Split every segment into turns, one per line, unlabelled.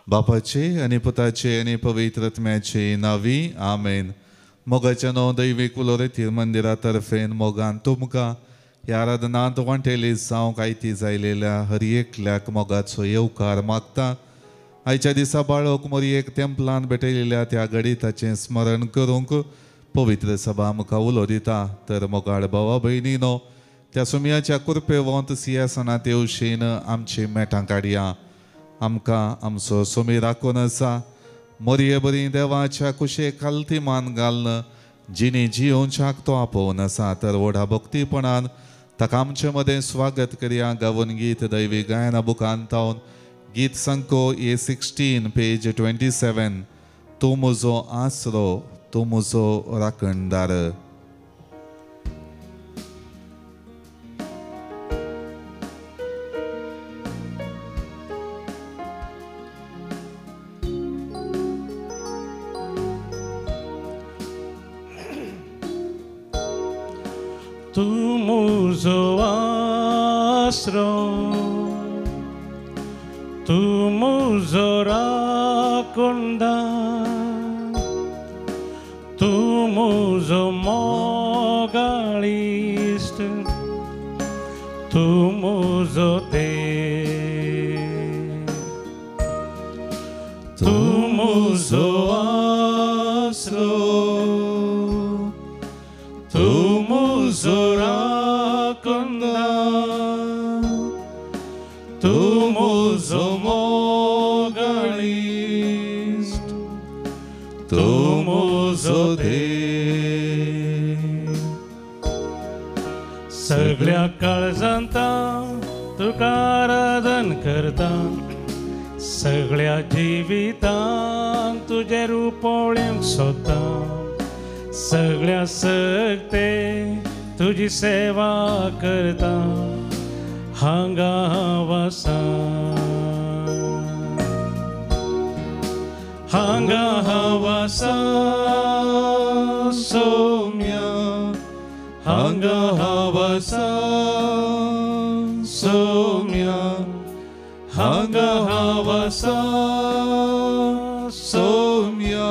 बापाचे आनी पुताचे आनी पवित्रात्म्याचे नावी आमेन. मोगाच्या न्हू दैवीक उलोरेतीर मंदिरा तर्फेन मोगान तुमकां ह्या आराधनांत वांटेली जावंक आयती जायलेल्या हर एकल्याक मोगाचो येवकार मागता. आयच्या दिसा बाळोक मोरयेक तेंपलान भेटयलेल्या त्या गणिताचें स्मरण करूंक पवित्र सभा आमकां उलो दिता. तर मोगाळ भावा भयणीनो, त्या सुमयाच्या कुरपेवंत सिंहासनांत येवशेन आमची मेटां काडया. आमकां आमचो सुमी राखून आसा. मोरये बरी देवाच्या कुशेक खालती मान घालन जिणी जियोवच्याक तो आपोवन आसा. तर व्हडा भक्तीपणान ताका आमचे मदें स्वागत करया. गावन गीत दैवी गायना बुकान तावन गीत संको A16 पेज 27. तूं म्हजो आसरो, तूं म्हजो राखणदार.
तूं म्हजो आसरो, तूं म्हजो राखणदार, तूं म्हजो मोगाळ इश्ट, तूं म्हजो देव. तूं म्हजो आसरो, तूं म्हजो राखणदार, तूं म्हजो मोगाळ इश्ट, तूं म्हजो देव. सगळ्या काळजांत तुका आराधन करता. सगळ्या जिवितांत तुजे रुपोवळ्यांक सोदता. सगळ्या सक्ते तुजी सेवा करता. हांगा हांव आसा, हांगा हांव आसा सौम्या, हांगा हांव आसा सौम्या, हांगा हांव आसा सौम्या,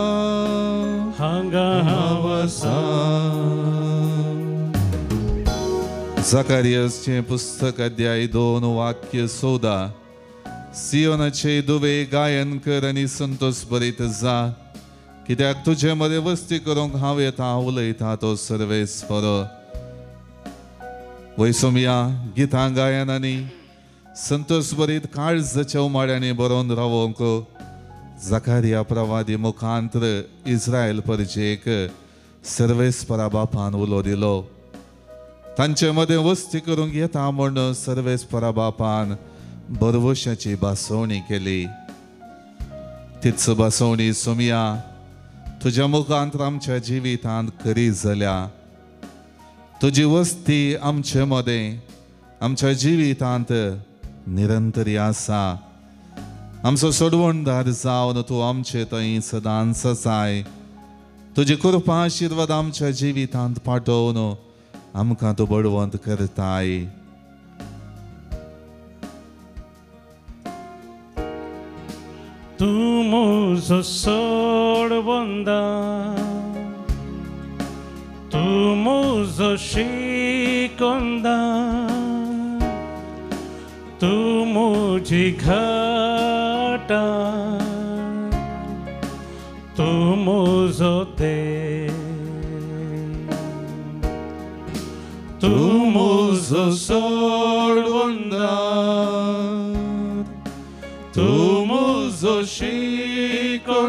हांगा हांव आसा.
झकारियासचें पुस्तक अध्याय 2 वाक्य 14. सियोनाचे दुवे गायन कर आनी संतोष भरीत जा, कित्याक तुजे मदें वस्ती करूंक हांव येता. उलयता तो सर्वेस्पर. वैसोमिया गितां गायनांनी संतोष भरीत काळजाच्या उमाड्यांनी बरोवन रावोंक झकारिया प्रवादी मुखांतर इस्रायल परजेक सर्वेस्परा बापान उलो दिलो. तांचे मदें वस्ती करूंक येता म्हूण सर्वेस्परा बापान बरवशाची बासवणी केली. तीच बासवणी सुमिया तुज्या मुखांतर आमच्या जिवितांत करी जाल्या. तुजी वस्ती आमचे मदें आमच्या जिवितांत निरंतरी आसा. आमचो सोडवणदार जावन तूं आमचे थंय सदांच आसाय. तुजी कृपा आशिर्वाद आमच्या जिवितांत पाठोवन आमकां तूं बडवंत करताय.
तूं म्हजो सोडवणदार, तूं म्हजो शिकोंदार, तूं म्हजी घाटार, तूं म्हजो देव. तूं म्हजो सोडवणदार, तूं म्हजो शिकोंदार,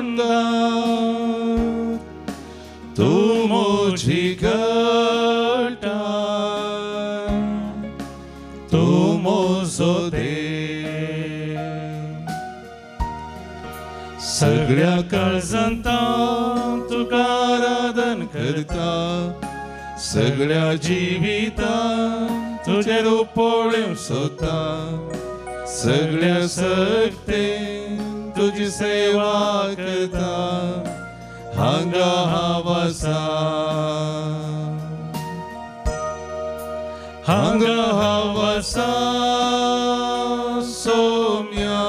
तूं म्हजी घाटार, तूं म्हजो देव. सगळ्या काळजांत तुका आराधन करता. सगळ्या जिवितांत तुजे रुपोवळ्यो सोदता. सगळ्या सक्तेन तुजी सेवा करता. हांगा हांव आसा, हांगा हांव आसा सौम्या,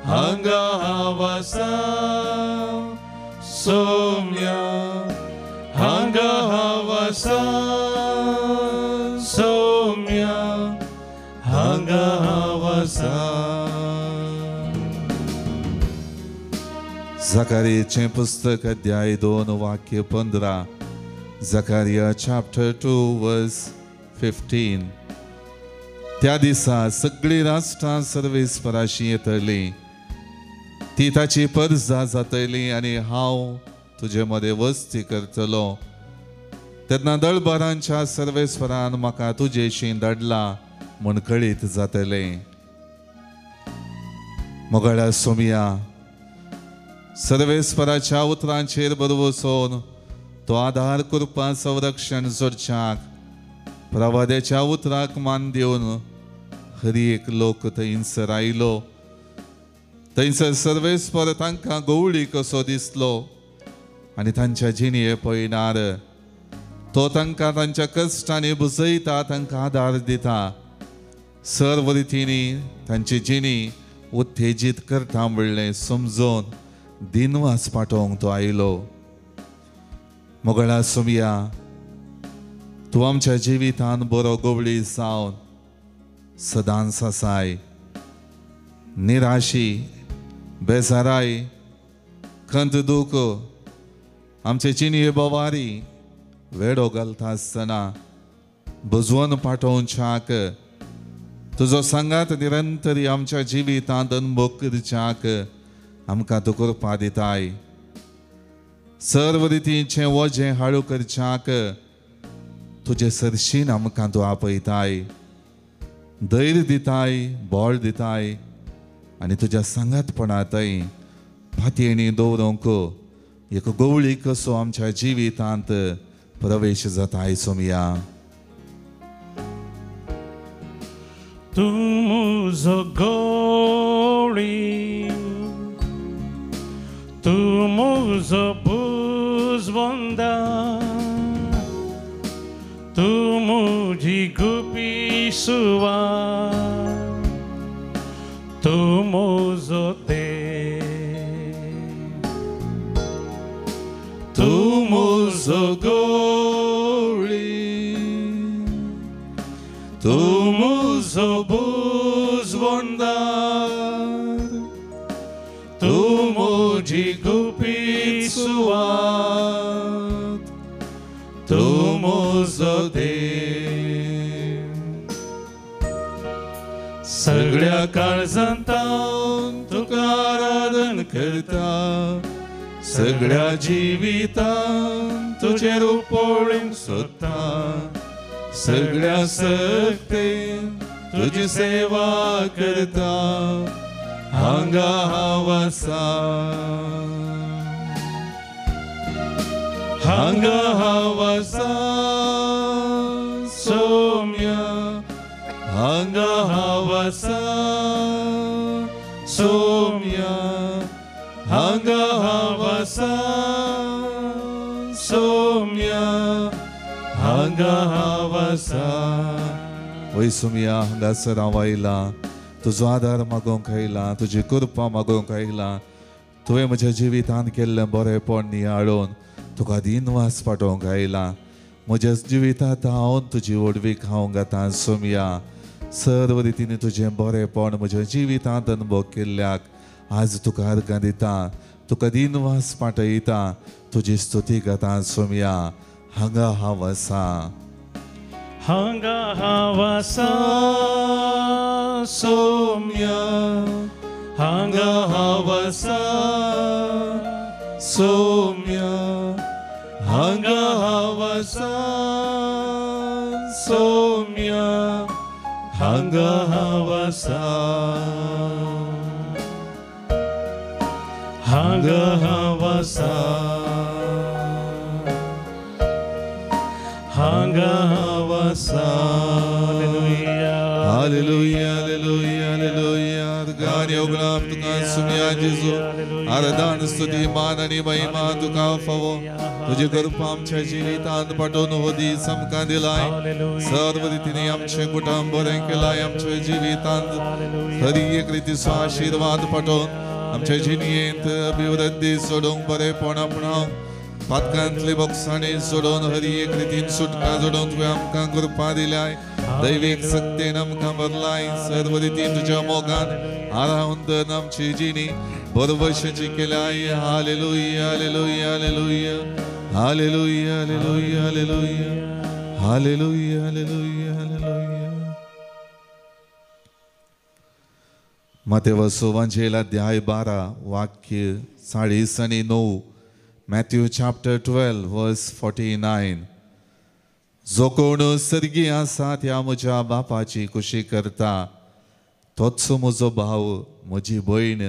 हांगा havasa somya hanga havasa somya hanga havasa.
झकारियाचे पुस्तक अध्याय 2 वाक्य 15. Zechariah chapter 2 verse 15. त्या दिसा सगळी राष्ट्रां सर्वेस्पराशी येतली, ती ताची परजा जातली आनी हांव तुजे मदें वस्ती करतलो. तेन्ना दळबरांच्या सर्वेस्परान म्हाका तुजेशी धाडला म्हूण कळीत जातलें. मोगळ्या सोमया सर्वेस्पराच्या उतरांचेर बरोवसून तो आधार करपा संरक्षण जोडच्याक प्रवाद्याच्या उतराक मान दिवन हरी एक लोक थंयसर आयलो. थंयसर सर्वेस्पर तांकां गवळी कसो दिसलो आनी तांच्या जिणये पळयणार. तो तांकां तांच्या कश्टांनी बुजयता, तांकां आदार दिता, सर्व रितींनी तांची जिणी उत्तेजीत करता म्हणलें समजून दिनवास पाठोवंक तो आयलो. मोगळा सोमया तूं आमच्या जिवितान बरो गवळी जावन सदांच आसाय. निराशी, बेजाराय, खंत दूख आमचे जिणये बोवारी वेडो घालता आसतना बुजवून पाठोवच्याक, तुजो सांगात निरंतरी आमच्या जिवितांत अनुभव करच्याक आमकां तूं कृपा दिताय. सर्व रितीचें वजें हाळू करच्याक तुजे सरशीन आमकां तूं आपयताय. धैर्य दिताय, बोळ दिताय आनी तुज्या सांगातपणांतय फातयेणी दवरूंक एक गवळी कसो आमच्या जिवितांत प्रवेश जाताय. सोमया
तूं म्हजो गवळी, तूं म्हजो बुजवंदा, तूं म्हजी गुपी सुवात, तूं म्हजो देव. तूं म्हजो गवळी, तूं म्हजो बुजवंदार, तूं म्हजी गुपी सुवात, तूं म्हजो देव. सगळ्या काळजांत हांव तुका आराधन करता, सगळ्या जिवितांत तुजेर उपोळूंक सोदता, सगळ्या सक्तीन तुजी सेवा करता, हांगा हांव आसा, हांगा हांव आसा. सोम्या हांगा हांव आसा, सोम्या हांगा हांव आसा, सोम्या हांगा हांव आसा.
वय सोमया हांगासर हांव आयला, तुजो आदार मागोवंक आयला, तुजी कृपा मागोवंक आयला. तुवें म्हज्या जिवितांत केल्लें बरेंपण नियाळून तुका दिनवास पाठोवंक आयला. म्हज्या जिवितांत हांव तुजी वडवी खावंक घाता. सोमया सर्व रितीन तुजें बरेंपण म्हज्या जिवितांत अनुभव केल्ल्याक आज तुका अर्गां दिता, तुका दिनवास पाठयता, तुजी स्तुती घाता. सोमया हांगा हांव आसा,
हांगा हांव आसा. सोम्या हांगा हांव आसा, सोम्या हांगा हांव आसा, सोम्या हांगा हांव आसा, हांगा हांव आसा, हांगा हांव आसा.
Hallelujah hallelujah hallelujah. गाणी ओगळाप तुका सोमया जेजू, आराधन स्तुती मान आनी महिमा तुका फावो. तुजी कृपा आमच्या जिवितांत पाठोवन हो दीस आमकां दिलाय. सर्व रितींनी आमचें कुटुंब बरें केलाय. आमच्या जिवितांत खरी एक रितीचो आशिर्वाद पाठोवन आमच्या जिणयेंत अभिवृद्धी सोडूंक बरेपण आपणावंक पातकांतले बोगसाणे सोडून हरी एक रितीन सुटका जोडून तुवें आमकां कृपा दिल्याय दैवीक सक्तीन आमकां बदलाय सर्व रितीन तुज्या मोगान आरावन दर आमची जिणी बरभशेची केल्याय hallelujah hallelujah hallelujah hallelujah hallelujah hallelujah hallelujah hallelujah hallelujah. मत्तेव सुवांचेल अध्याय 12 वाक्य 40 आणि 9. Matthew chapter 12 verse 49. जो कोण सर्गी आसा त्या म्हज्या बापाची कुशी करता तोच म्हजो भाव म्हजी भयण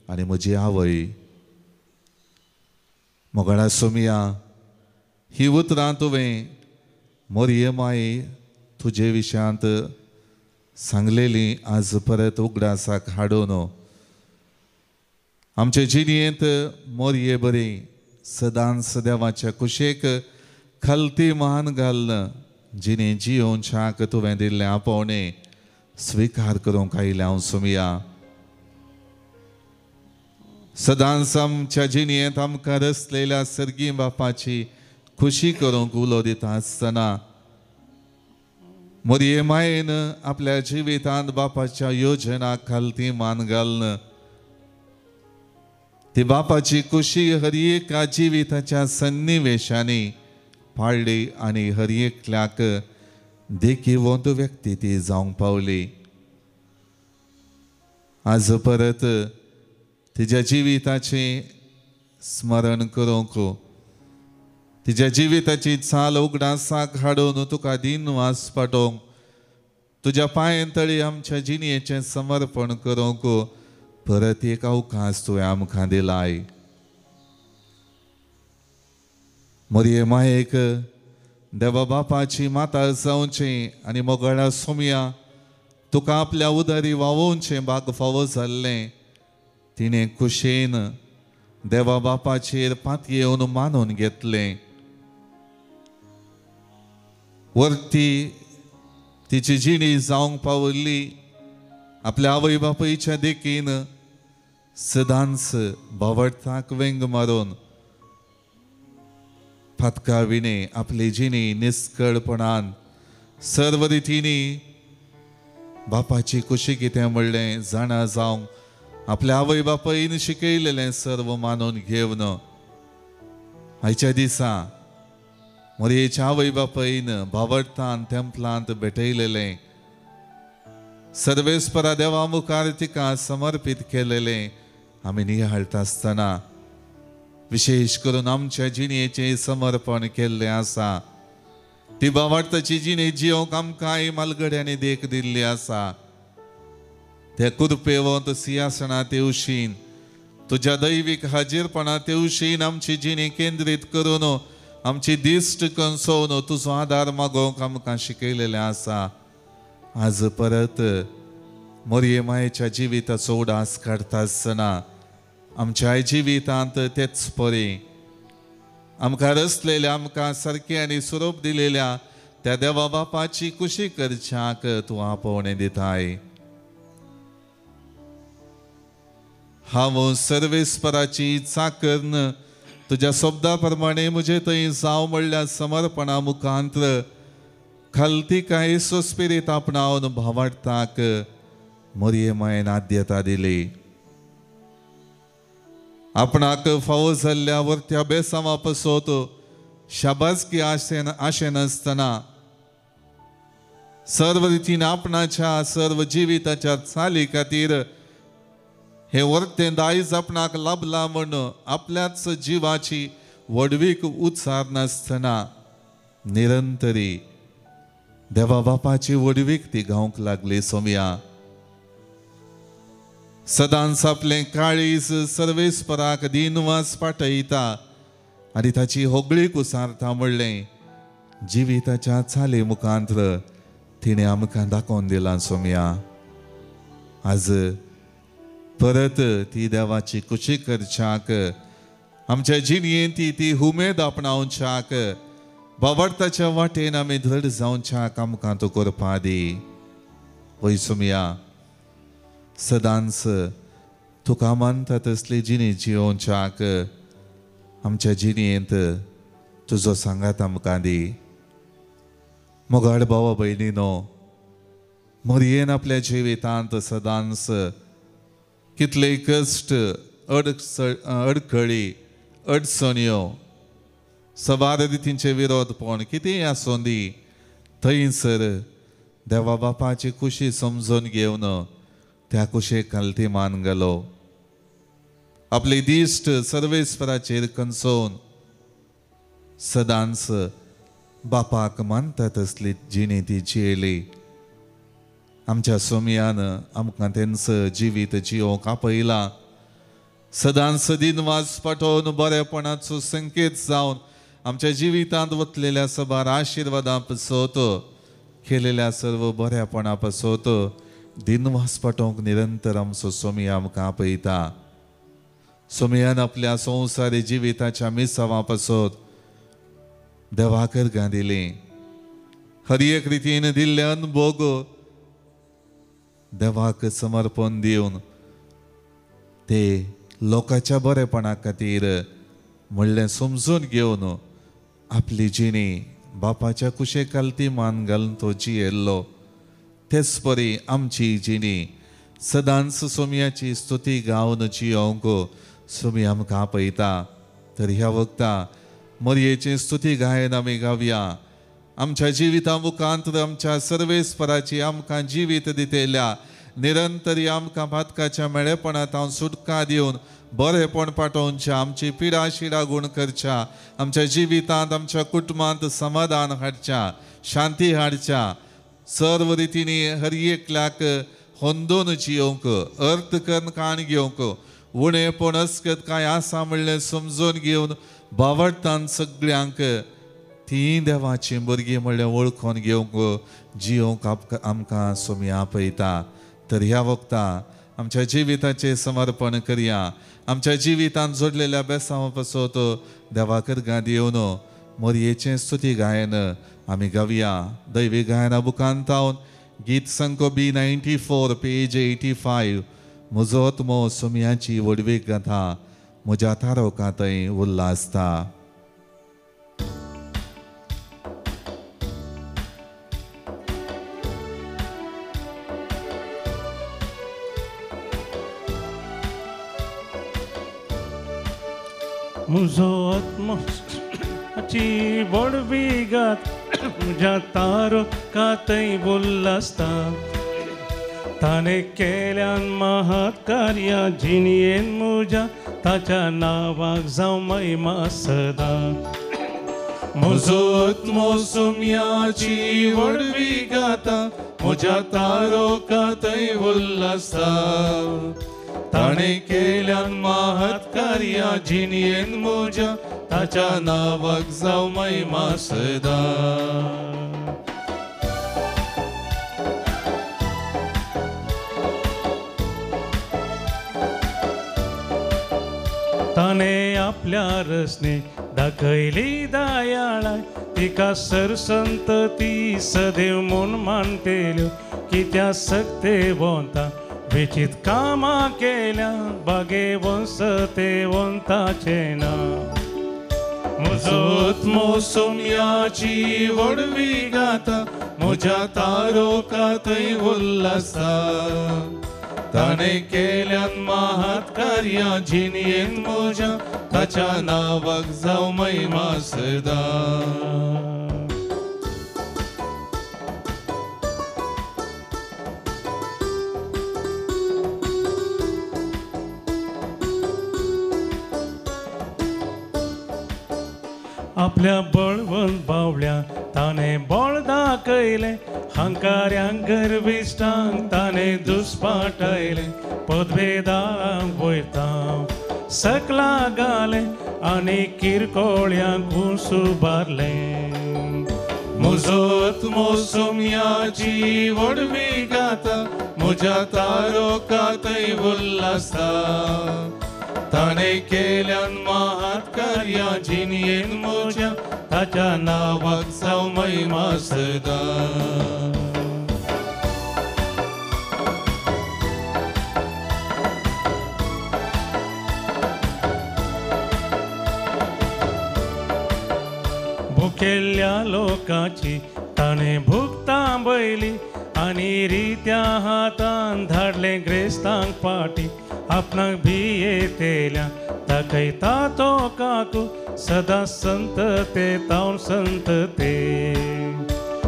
आनी म्हजी आवय. मोगळा सोमिया ही उतरां तुवें मोरये माये तुजे विशयांत सांगलेली आज परत उगडासाक हाडून आमचे जिणयेंत मोरये बरी सदांच देवाच्या कुशेक खलती मान घालन जिणे जियोवच्याक तुवें दिल्लें आपोवणें स्विकार करूंक आयल्या हांव सोमिया. सदांच आमच्या जिणयेंत आमकां रचलेल्या सर्गी बापाची खुशी करूंक उलो दिता आसतना मोरये मायेन आपल्या जिवितांत बापाच्या योजनाक खालती मान घालन ती बापाची खुशी हर एका जिविताच्या सन्निवेशांनी पाळली आनी हर एकल्याक देखीवंत व्यक्ती ती जावंक पावली. आज परत तिच्या जिविताचे स्मरण करूंक तिच्या जिविताची चाल उगडासाक हाडून तुका दिनवास पाठोवंक तुज्या पांयतळी आमच्या जिणयेचें समर्पण करूंक परत एक अवकाश तुवें आमकां दिलाय. मोरये मायेक देवा बापाची माता जावचें आनी मोगळा सोमिया तुका आपल्या उदारी वावोवचें भाग फावो जाल्लें तिणें कुशेन देवा बापाचेर पातयेवन मानून घेतलें. वर्ती तिची जिणी जावंक पावल्ली आपल्या आवय बापायच्या देखीन सदांच भावर्थाक वेंग मारून फातका विणे आपली जिणी निस्कळपणान सर्व रितींनी बापाची कुशी कितें म्हणलें जाणा जावंक आपल्या आवय बापायन शिकयलेलें सर्व मानून घेवन आयच्या दिसा मोरयेच्या आवय बापायन भावर्थान तेंपलांत भेटयलेलें सर्वेस्परा देवा मुखार तिका समर्पित केलेलें आमी नियाळटा आसतना विशेष करून आमच्या जिणयेचें समर्पण केल्लें आसा. ती भावार्थाची जिणी जियोवंक आमकां मालगड्यांनी देख दिल्ली आसा. त्या कुरपेवंत सिंहासनांत येवशीन तुज्या दैवीक हाजीरपणांत येवशीन आमची जिणी केंद्रीत करून आमची दिश्ट कंसोवन तुजो आदार मागोवंक आमकां शिकयलेलें आसा. आज परत मोरये मायेच्या जिविताचो उडास काडटा आसतना आमच्या जिवितांत तेच परी आमकां रचलेल्या आमकां सारकी आनी स्वरूप दिलेल्या त्या देवा बापाची कुशी करच्याक तूं आपोवणें दिताय. हांव सर्वेस्पराची चाकर्ण तुज्या शब्दा प्रमाणे म्हजे थंय जावं म्हणल्यार समर्पणा मुखांतर खालतीकाय सोस्पिरीत आपणावन भावार्थाक मोरये मायेन आद्यता दिली. आपणाक फावो जाल्ल्या वर्त्या बेसांवा पसोत शाबासकी आशे नासतना सर्व रितीन आपणाच्या सर्व जिविताच्या चाली खातीर हे वर्तें दायज आपणाक लाभला म्हण आपल्याच जिवाची वडवीक उचार नासतना निरंतरी देवा बापाची वडवीक ती गावंक लागली. सोमिया सदांच आपलें काळीज सर्वेस्पराक दिनवास पाठयता आनी ताची होगळीक उसारता म्हणलें जिविताच्या चाली मुखांतर तिणें आमकां दाखोवन दिलां. सोमिया आज परत ती देवाची कुशी करच्याक आमच्या जिणयेंत ती उमेद आपणावच्याक भावार्थाच्या वाटेन आमी दृढ जावच्याक आमकां तूं करपा दी. वय सोमिया सदांच तुका मानता तसली जिणी जियोवच्याक आमच्या जिणेंत तुजो सांगात आमकां दी. मोगाड भावा भयणीनो, मरयेन आपल्या जिवितांत सदांच कितले कश्ट, अडखळी, अडचण्यो, सबार रितींचे विरोधपण कितेंय आसूं दी, थंयसर देवा बापाची खुशी समजून घेवन त्या कुशेक कालती मान घालो. आपले दिश्ट सर्वेस्पराचेर कंसोवन सदांच बापाक मानता तसली जिणी ती जियेली. आमच्या सोमयान आमकां तेंच जिवीत जियोवंक आपयला. सदांच दिनवास पाठोवन बरेपणाचो संकेत जावन आमच्या जिवितांत वतलेल्या सबार आशिर्वादां पासत, केलेल्या सर्व बऱ्यापणा पासत दिनवास पाठोवंक निरंतर आमचो सोमया आमकां आपयता. सोमयान आपल्या संवसारी जिविताच्या मिसावां पासत देवाकर गांदिली. हर एक रितीन दिल्ले अनुभोग देवाक समर्पण दिवन ते लोकांच्या बरेपणा खातीर म्हणलें समजून घेवन आपली जिणी बापाच्या कुशे कालती मान घालून तो जियेल्लो. तेच परी आमची जिणी सदांच सोमयाची स्तुती गावन जियोवंक सोमी आमकां आपयता. तर ह्या वक्ता मरयेची स्तुती गायन आमी गावया. आमच्या जिविता मुखांत आमच्या सर्वेस्पराची आमकां जिवीत दितेल्या निरंतरी आमकां पातकाच्या मेळेपणांत हांव सुटका दिवन बरेपण पाठोवच्या, आमची पिडा शिडा गूण करच्या, आमच्या जिवितांत आमच्या कुटुंबांत समाधान हाडच्या, शांती हाडच्या, सर्व रितींनी हर एकल्याक होंदून जियोवंक, अर्थ करून काण घेवंक, उणेपण अस्कत काय आसा म्हणलें समजून घेवन बावडटान सगळ्यांक ती देवाची भुरगीं म्हणलें वळखून घेवंक जियोवंक आमकां सोमी आपयता. तर ह्या वक्ता आमच्या जिविताचें समर्पण करया. आमच्या जिवितांत जोडलेल्या बेसांव पासत देवाकर गादी येवन मरयेचें स्तुती गायन आमी गावया. दैवी गायना बुकांत हांव गीत संको B94 पेज 85 म्हजो आत्मो सोमयाची वडवीक गाता, म्हज्या तारोका थंय उल्हासता.
म्हजो आत्माची वडवी गात, म्हज्या तारोका थंय उल्हासता. ताणे केल्यान महात कार्या जिणयेन म्हज्या, ताच्या नांवाक जावं महिमा सदा. म्हजो आत्मो सोमयाची वडवी गाता, म्हज्या तारोका थंय उल्हासता. ताणे केल्यान महात कार्या जिणयेन म्हज्या, ताच्या नांवाक जावं महिमा सदा. ताणे आपल्या रसने दाखयली दयाळाय, तिका सरसंतती सदैव म्हूण मानतेल्यो. कित्या सक्तेवंता विचित कामां केल्या, भाग्यवंताचे नांव. म्हजो आत्मो सोमयाची वडवी गाता, म्हज्या तारोका थंय उल्हासता. ताणे केल्यान महात कार्या जिणयेन म्हज्या, ताच्या नांवाक जावं महिमा सदा. आपल्या बळवंत बावल्या ताणे बळ दाखयले, हंकार्यांक गर्विश्टांक ताणे दुस्पाटयले. पदवेदांक वयतां सकला घाले, आनी किरकोळ्यांक उबारले. म्हजो आत्मो सोमयाची वडवी गाता, म्हज्या तारोका थंय उल्हासता. ताणे केल्यान महात कार्या जिणयेन म्हज्या, ताच्या नांवाक जावं महिमा सदा. केल्ल्या लोकांची ताणे भुगतांबयली आनी रित्या हातान धाडले ग्रेस्तांक पाटी आपणाक भियेतेल्या दाखयता तो काकू सदां संत ते तावन संत ते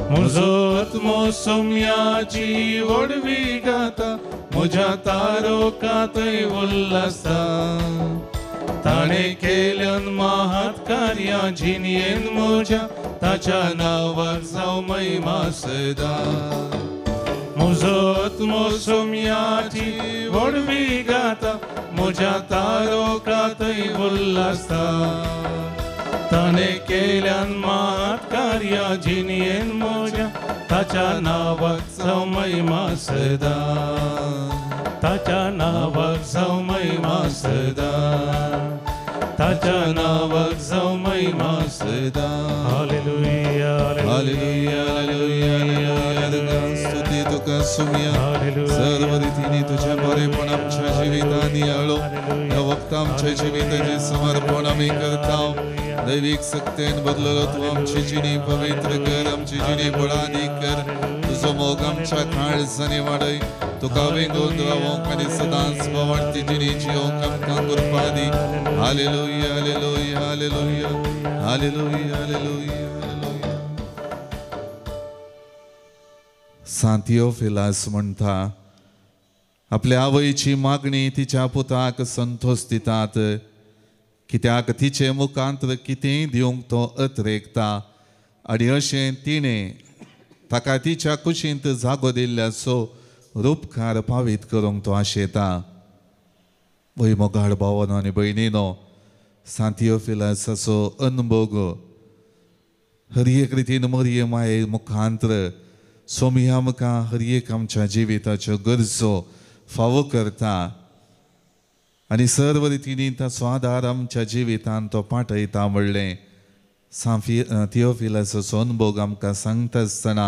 म्हजो आत्मो सोम्याची वडवी गाता म्हज्या तारोकांतय उल्हासता ताणें केल्यान महात कार्यां जिणयेन म्हज्या ताच्या नांवाक जावं महिमा सदां म्हजो आत्मो सोम्याची वडवी गाता म्हज्या तारोकांतय उल्हासता ताणें केल्यान महात कार्यां जिणयेन म्हज्या ताच्या नांवाक जावं महिमा सदां ताच्या नांवाक जावं महिमा सदां ताच्या नांवाक जावं महिमा सदां हालेलुया हालेलुया हालेलुया
स्तुती तुका सुम्या सर्व रितीने तुझ्या बरेपण आमच्या जिवितांनी हाडो ह्या वक्ता आमच्या जिविताचे समर्पण आमी करता दैविक सक्तेन बदललो तू आमची जिणी पवित्र कर आमची जिणी बळादी कर तुझो मोग आमच्या काळजांनी वाडय तुका वेंगून रावोंक आनी सदांच भोंवडती जिणी जियोंक आमकां कृपा दी hallelujah hallelujah hallelujah hallelujah hallelujah सांतियोफिलास म्हणटा आपल्या आवयची मागणी तिच्या पुताक संतोष दितात कित्याक तिचे मुखांत कितेंय दिवंक तो अत्रेकता आनी अशें तिणें ताका तिच्या कुशींत जागो दिल्ल्याचो रूपकार पावीत करूंक तो आशेता वय मोगाळ भावानो आनी भयणीनो सांतियोफिलासाचो अनुभव हर एक रितीन मरिये माये मुखांतर सोमी आमकां हर एक आमच्या जिविताच्यो गरजो फावो करता आनी सर्व रितीनी ताचो आदार आमच्या जिवितांत तो पाठयता म्हणलें थियोफिलासाचो अनुभव आमकां सांगता आसतना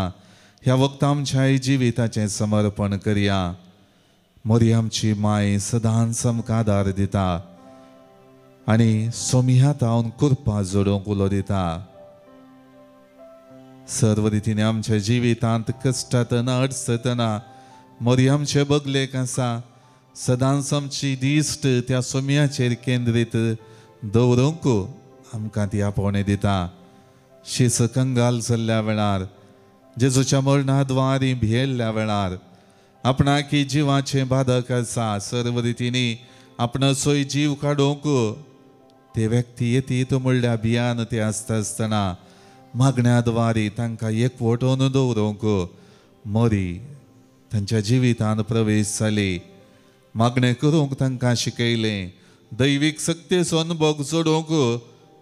ह्या वक्ता आमच्या जिविताचें समर्पण करया मोरयामची माय सदांच आमकां आदार दिता आनी सोमिया तावन कुरपा जोडूंक उलो दिता सर्व रितीने आमच्या जिवितांत कश्टातना अडचतना मोरयामचे बगलेक आसा सदांच आमची दिश्ट त्या सोम्याचेर केंद्रीत दवरूंक आमकां ती आपोवणें दिता शीस कंगाल जाल्ल्या वेळार जेजूच्या मरणा द्वारी भियेल्ल्या वेळार आपणाकी जिवाचे बाधक आसा सर्व रितीनी आपणाचोय जीव काडूंक ते व्यक्ती येतीत म्हणल्या भियान ते आसता आसतना मागण्या द्वारी तांकां एकवटून दवरूंक मोरी तांच्या जिवितांत प्रवेश जाली मागणें करूंक तांकां शिकयलें दैवीक सक्तेचो अनुभव जोडूंक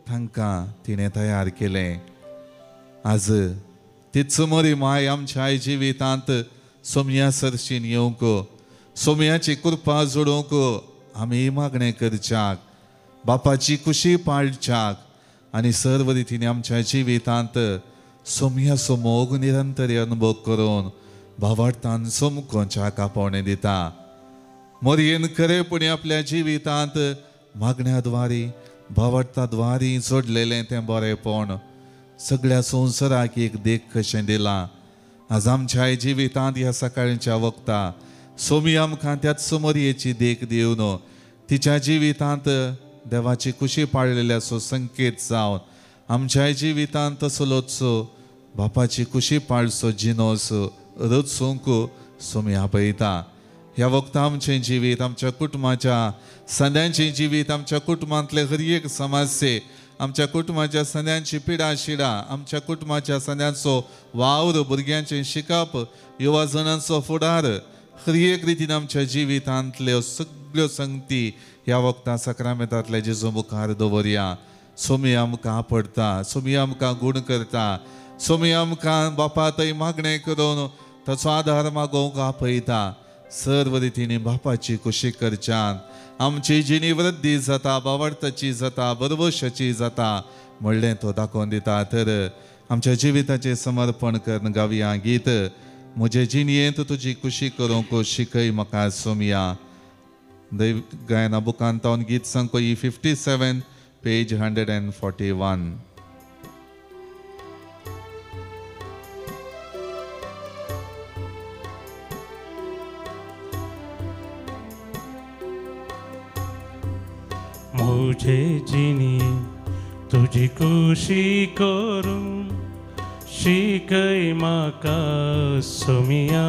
तांकां तिणें तयार केलें आज तीच मोरी माय आमच्या जिवितांत सोम्या सरशीन येवंक सोम्याची कृपा जोडूंक आमी मागणें करच्याक बापाची खुशी पाळच्याक आनी सर्व रितीने आमच्या जिवितांत सोम्याचो मोग निरंतर अनुभव करून भावार्थान सोमकोच्याक आपोवणें दिता मोरयेन खरेपणी आपल्या जिवितांत मागण्या द्वारी भावार्था द्वारी जोडलेलें तें बरेपण सगळ्या संवसाराक एक देख कशें दिलां आज आमच्या जिवितांत ह्या सकाळच्या वक्ता सोमी आमकां त्याच मोरयेची देख दिवन तिच्या जिवितांत देवाची खुशी पाळलेल्याचो संकेत जावन आमच्या जिवितांत तसलोचो बापाची खुशी पाळचो जिनोस रचूंक सोमी आपयता ह्या वक्ता आमचें जिवीत आमच्या कुटुंबाच्या सद्यांचें जिवीत आमच्या कुटुंबांतले हर एक समस्ये आमच्या कुटुंबाच्या सद्यांची पिडा शिडा आमच्या कुटुंबाच्या सद्यांचो वावर भुरग्यांचें शिकप युवा जणांचो फुडार हर एक रितीन आमच्या जिवितांतल्यो सगळ्यो संगती ह्या वक्ता सक्रामेंतांतले जेजू मुखार दवरया सोमी आमकां आपडता सोमी आमकां गूण करता सोमी आमकां बापा थंय मागणें करून ताचो आदार मागोवंक आपयता सर्व रितीने बापाची खुशी करच्यान आमची जिणी वृद्धी जाता बावडताची जाता बरवशाची जाता म्हणलें तो दाखोवन दिता तर आमच्या जिविताचें समर्पण करन गावया गीत म्हजे जिणयेंत तुजी खुशी करूंक शिकय म्हाका सोमिया दैव गायना बुकांत तावन गीत संख्या 57 पेज 141
मुझे जिणी तुझी कुशी करूं शिकय म्हाका सोमिया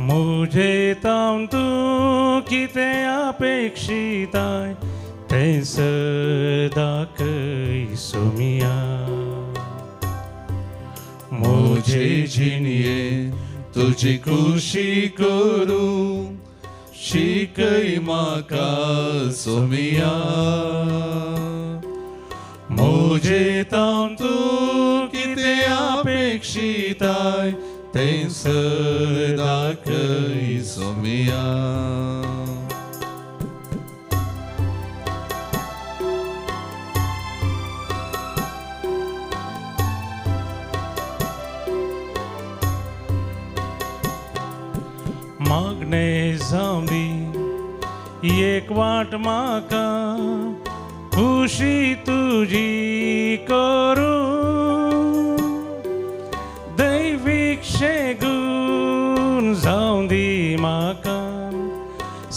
मुझे तावन तूं कितें अपेक्षिताय तें दाखय सोमिया
मुझे जिणये तुझी कुशी करूं शिकय म्हाका सोमिया मुझे तावन तूं कितें अपेक्षिताय तें दाखय सोमिया
मागणे जावं दी एक वाट म्हाका खुशी तुजी करूं दैवीक शेगून जावं दी म्हाका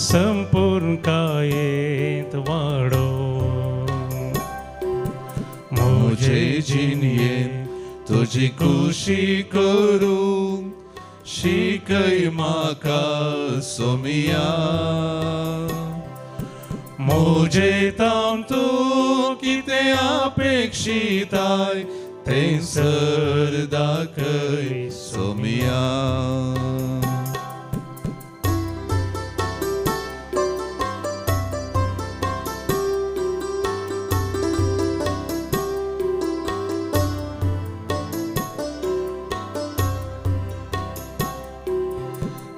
संपूर्ण कायेंत वाडो
मुझे जिणये तुझी कुशी करूं शिकय म्हाका सोमिया मुझे तावन तूं कितें अपेक्षिताय तें दाखय सोमिया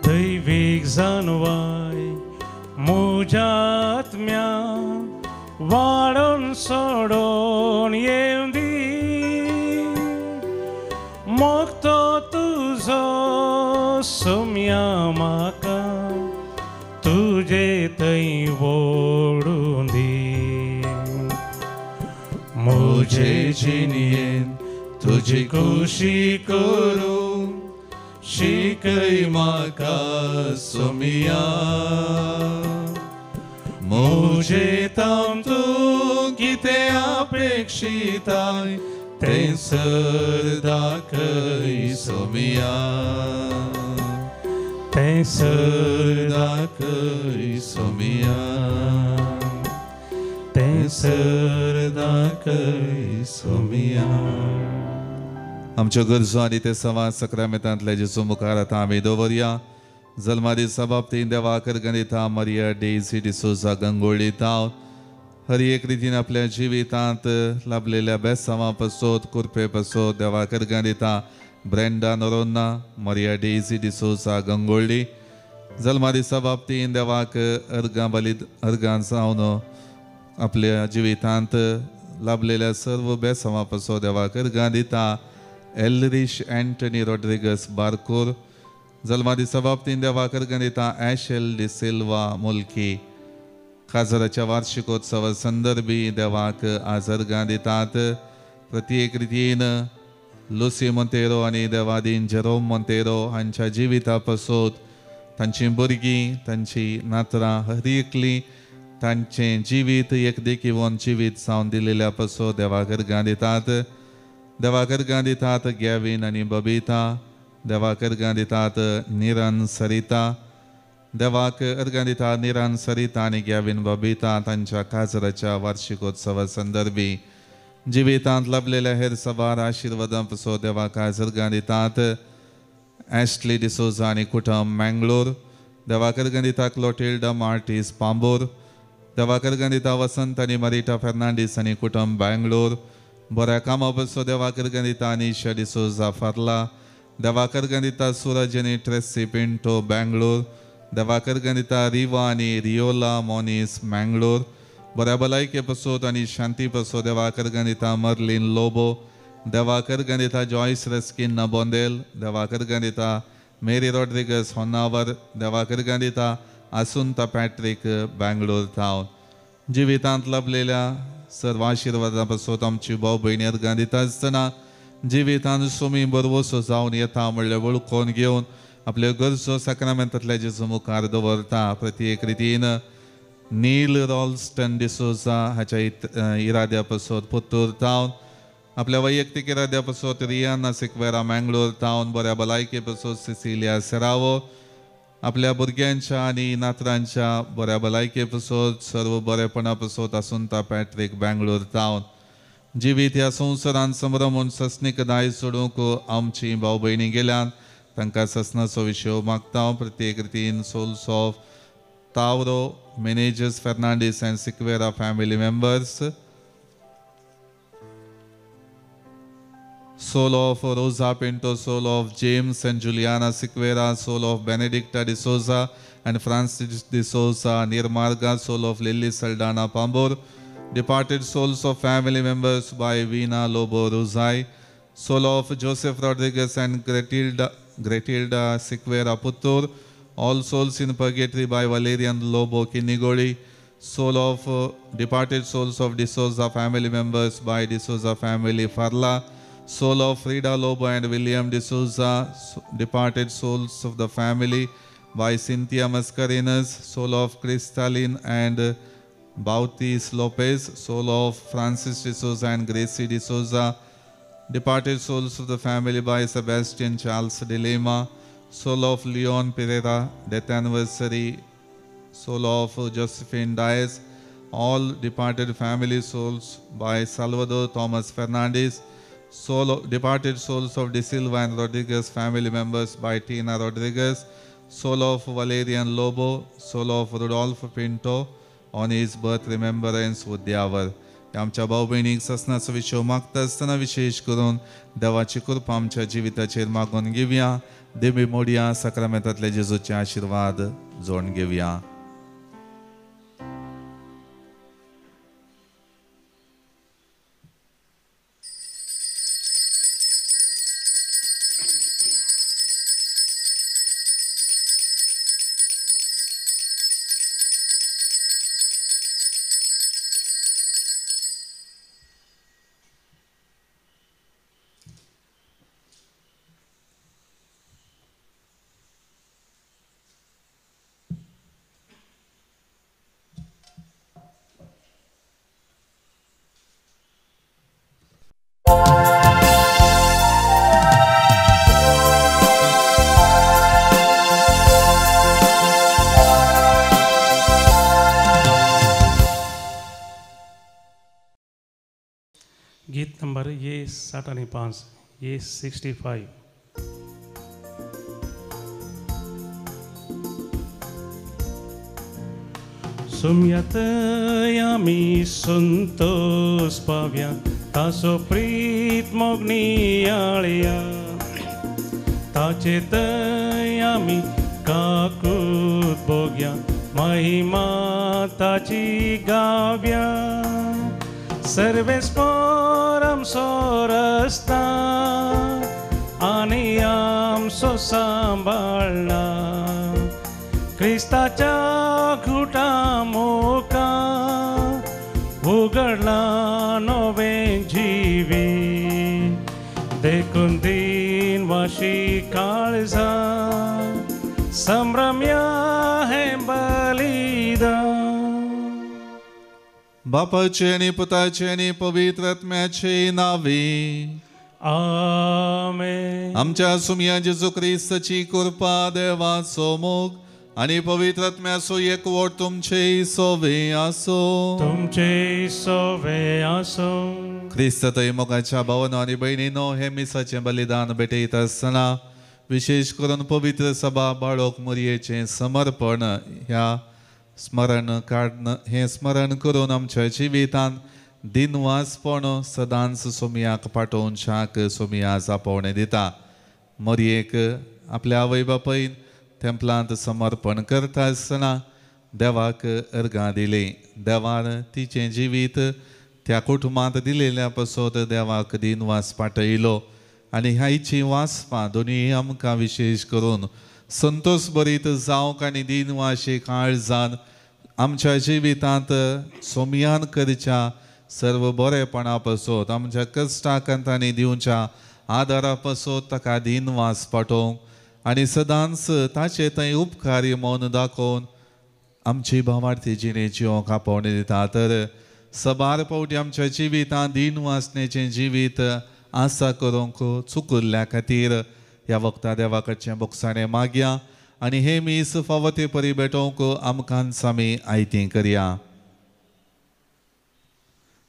दैवीक जाणवाय म्हज्या आत्म्या वाडोवन सोडोन येवं दी मोगतो तुजो सोम्या म्हाका तुजे थंय ओडून दी
मुझे जिणयेन तुजी कुशी करूं शिकय म्हाका सोमिया मुझे तावन तूं कितें अपेक्षिताय तें दाखय सोमिया
तें
दाखय सोमिया तें दाखय सोमिया आमच्यो गरजो आनी ते संवाद सक्रामेंतांतले जेजू मुखार आतां आमी दवरया जल्मादी सबाबतीन देवाकर गणिता मरिया डेझी डिसोजा गंगोळी ताव हर एक रितीन आपल्या जिवितांत लाभलेल्या बेसांवां पसोत कुरपे पसोत देवाकर गणिता ब्रेंडा नोरोन्ना मरिया डेझी डिसोजा गंगोळी जल्मादी सबाबतीन देवाक अर्गां जावन आपल्या जिवितांत लाभलेल्या सर्व बेसांवां पसोत देवाकर गणिता एलरिश एंटनी रॉड्रिगस बारकोर जल्मादी सबाबतीन देवाकर गणिता ॲशेल डी सिल्वा मुल्की खाजराच्या वार्षिकोत्सवा संदर्भी देवाक आजर्गां दितात प्रत्येक रितीन लुसी मोंतेरो आनी देवादीन जेरोम मोंतेरो हांच्या जिविता पसोत तांची भुरगीं तांची नातरां हरिकलीं तांचें जिवीत एक देखीवन जिवीत जावन दिलेल्या पसोत देवाक अर्गां दितात देवाक अर्गां दितात गॅविन आनी बबिता देवाक अर्गां दितात निरन सरिता देवाक अर्गां दितात निरन सरिता आनी गॅविन बबिता तांच्या काजराच्या वार्षिकोत्सवा संदर्भी जिवितांत लाभलेल्या हेर सबार आशिर्वादां पसोत देवाक अर्गां दितात ॲस्टली डिसोजा आनी कुटुंब मँगलोर देवाक अर्गां दितात क्लोटिल्डा मार्टीस पांबोर देवाक अर्गां दितात वसंत आनी मारिटा फेर्नांडीस आनी कुटुंब बँगलोर बऱ्या कामा पसो देवाक अर्गां दितात अनिशा डिसोजा फार्ला देवाक अर्गां दितात सूरज आनी ट्रेसी पिंटो बँगलोर देवाक अर्गां दितात रिवा आनी रियोला मोनीस मँगलोर बऱ्या भलायके पसोत आनी शांती पसो देवाक अर्गां दितात मर्लिन लोबो देवाक अर्गां दितात जॉयस रस्किन नबोंदेल देवाक अर्गां दितात मेरी रॉड्रिगस होन्नावर देवाक अर्गां दितात आसुंता पॅट्रिक बँगलोर टावन जिवितांत लाभलेल्या सर्व आशिर्वादां पसोत आमची भाव भयणी अर्गां दिता आसतना जिवितांत सोमी बरवसो जावन येता म्हणल्यार वळखून घेवन आपल्यो गरजो सक्रामेंतांतल्या जेजू मुखार दवरता प्रत्येक रितीन नील रॉल्स्टन डिसोजा हाच्या इराद्या पासत पुत्तूर टावन. आपल्या वैयक्तीक इराद्या पासत रियाना सिक्वेरा मँगलोर टावन. बऱ्या भलायके पासत सिसिलिया सेरावो. आपल्या भुरग्यांच्या आनी नातरांच्या बऱ्या भलायके पासत सर्व बरेपणा पासत आसुंता पॅट्रिक बँगलोर टावन. जिवीत ह्या संवसारान संभ्रमून ससनीक दाय सोडूंक आमची भाव भयणी गेल्यान तांकां ससनाचो विशय मागता. प्रत्येक रितीन सोल्स ऑफ तावरो managers Fernandez and Siqueira family members. Soul of Rosa Pinto, soul of James and Juliana Siqueira, soul of Benedicta de Souza and Francis de Souza Nirmarga, soul of Lily Saldana Pambor. Departed souls of family members by Vina Lobo Rosai, soul of Joseph Rodriguez and Gretilda Siqueira Puttur. All souls in purgatory by Valerian Lobo Kinigori. Soul of departed souls of D'Souza family members by D'Souza family Farla. Soul of Frida Lobo and William D'Souza. Departed souls of the family by Cynthia Mascarenas. Soul of Crystalline and Bautis Lopez. Soul of Francis D'Souza and Gracie D'Souza. Departed souls of the family by Sebastian Charles de Lima. Soul of Leon Pereira, death anniversary. Soul of Josephine Diaz. All departed family souls by Salvador Thomas Fernandez. Soul of departed souls of De Silva and Rodriguez family members by Tina Rodriguez. Soul of Valerian Lobo. Soul of Rudolph Pinto on his birth remembrance उद्यावर. आमच्या भाऊ भयणीक ससनाचो विशय मागता आसतना विशेष करून देवाची कृपा आमच्या जिविताचेर मागून घेवया. देवी मोडया साक्रामेंतांतले जेजूचे आशीर्वाद जोडून घेवया.
गीत नंबर ये 65 ये 65. सुम्यात आमी संतोष पावया तासो प्रीत मोगनी आळया ताचे तय आमी काकूत बोग्या महिमा ताची गाव्या सर्वेस्परम सोरस्ता आणि आमचो सांभाळना क्रिस्ताच्या घुटा मोका उगडला नवे जिवी देखून दिन वाशी काळजा संभ्रम्या हे बलिदान.
बापाचे आणि पुताचे आणि पवित्र आत्म्याचे नावे
आमेन.
आमच्या सुमिया जेजू ख्रिस्ताची कृपा देवाचो मोग आणि पवित्र आत्म्याचो एकवट तुमचे सोवे आसो.
तुमचे सोवे आसो.
ख्रिस्त थंय मोगाच्या भावांनो आनी भयणींनो, हे मिसाचें बलिदान भेटयत आसतना विशेष करून पवित्र सभा बाळोक मोरयेचें समर्पण ह्या स्मरण काडन हे स्मरण करून आमच्या जिवितांत दिनवासपण सदांच सोमयाक पाठोवन शाक सोमया जापोवणें दिता. मोरयेक आपल्या आवय बापायन तेंपलांत समर्पण करता आसतना देवाक अर्गां दिली. देवान तिचें जिवीत त्या कुटुंबांत दिलेल्या पासत देवाक दिनवास पाठयलो आनी ह्याची वासपां दोनी आमकां विशेष करून संतोष भरीत जावंक आनी दिनवाशे काळजान आमच्या जिवितांत सोमयान करच्या सर्व बरेपणा पासत आमच्या कश्टाकांतांनी दिवच्या आदारा पासत ताका दिनवास पाठोवंक आनी सदांच ताचे थंय उपकारी मौन दाखोवन आमची भावार्थी जिणेची ओंकां पावणी दिता तर सबार पावटी आमच्या जिवितांत दिन वासनेचें जिवीत आसा करूंक चुकुल्ल्या खातीर ह्या वक्ता देवा कडचें बोगसाणें मागया आनी हे मीस फावो ते परी भेटोवंक आमकां सामी आयतीं करया.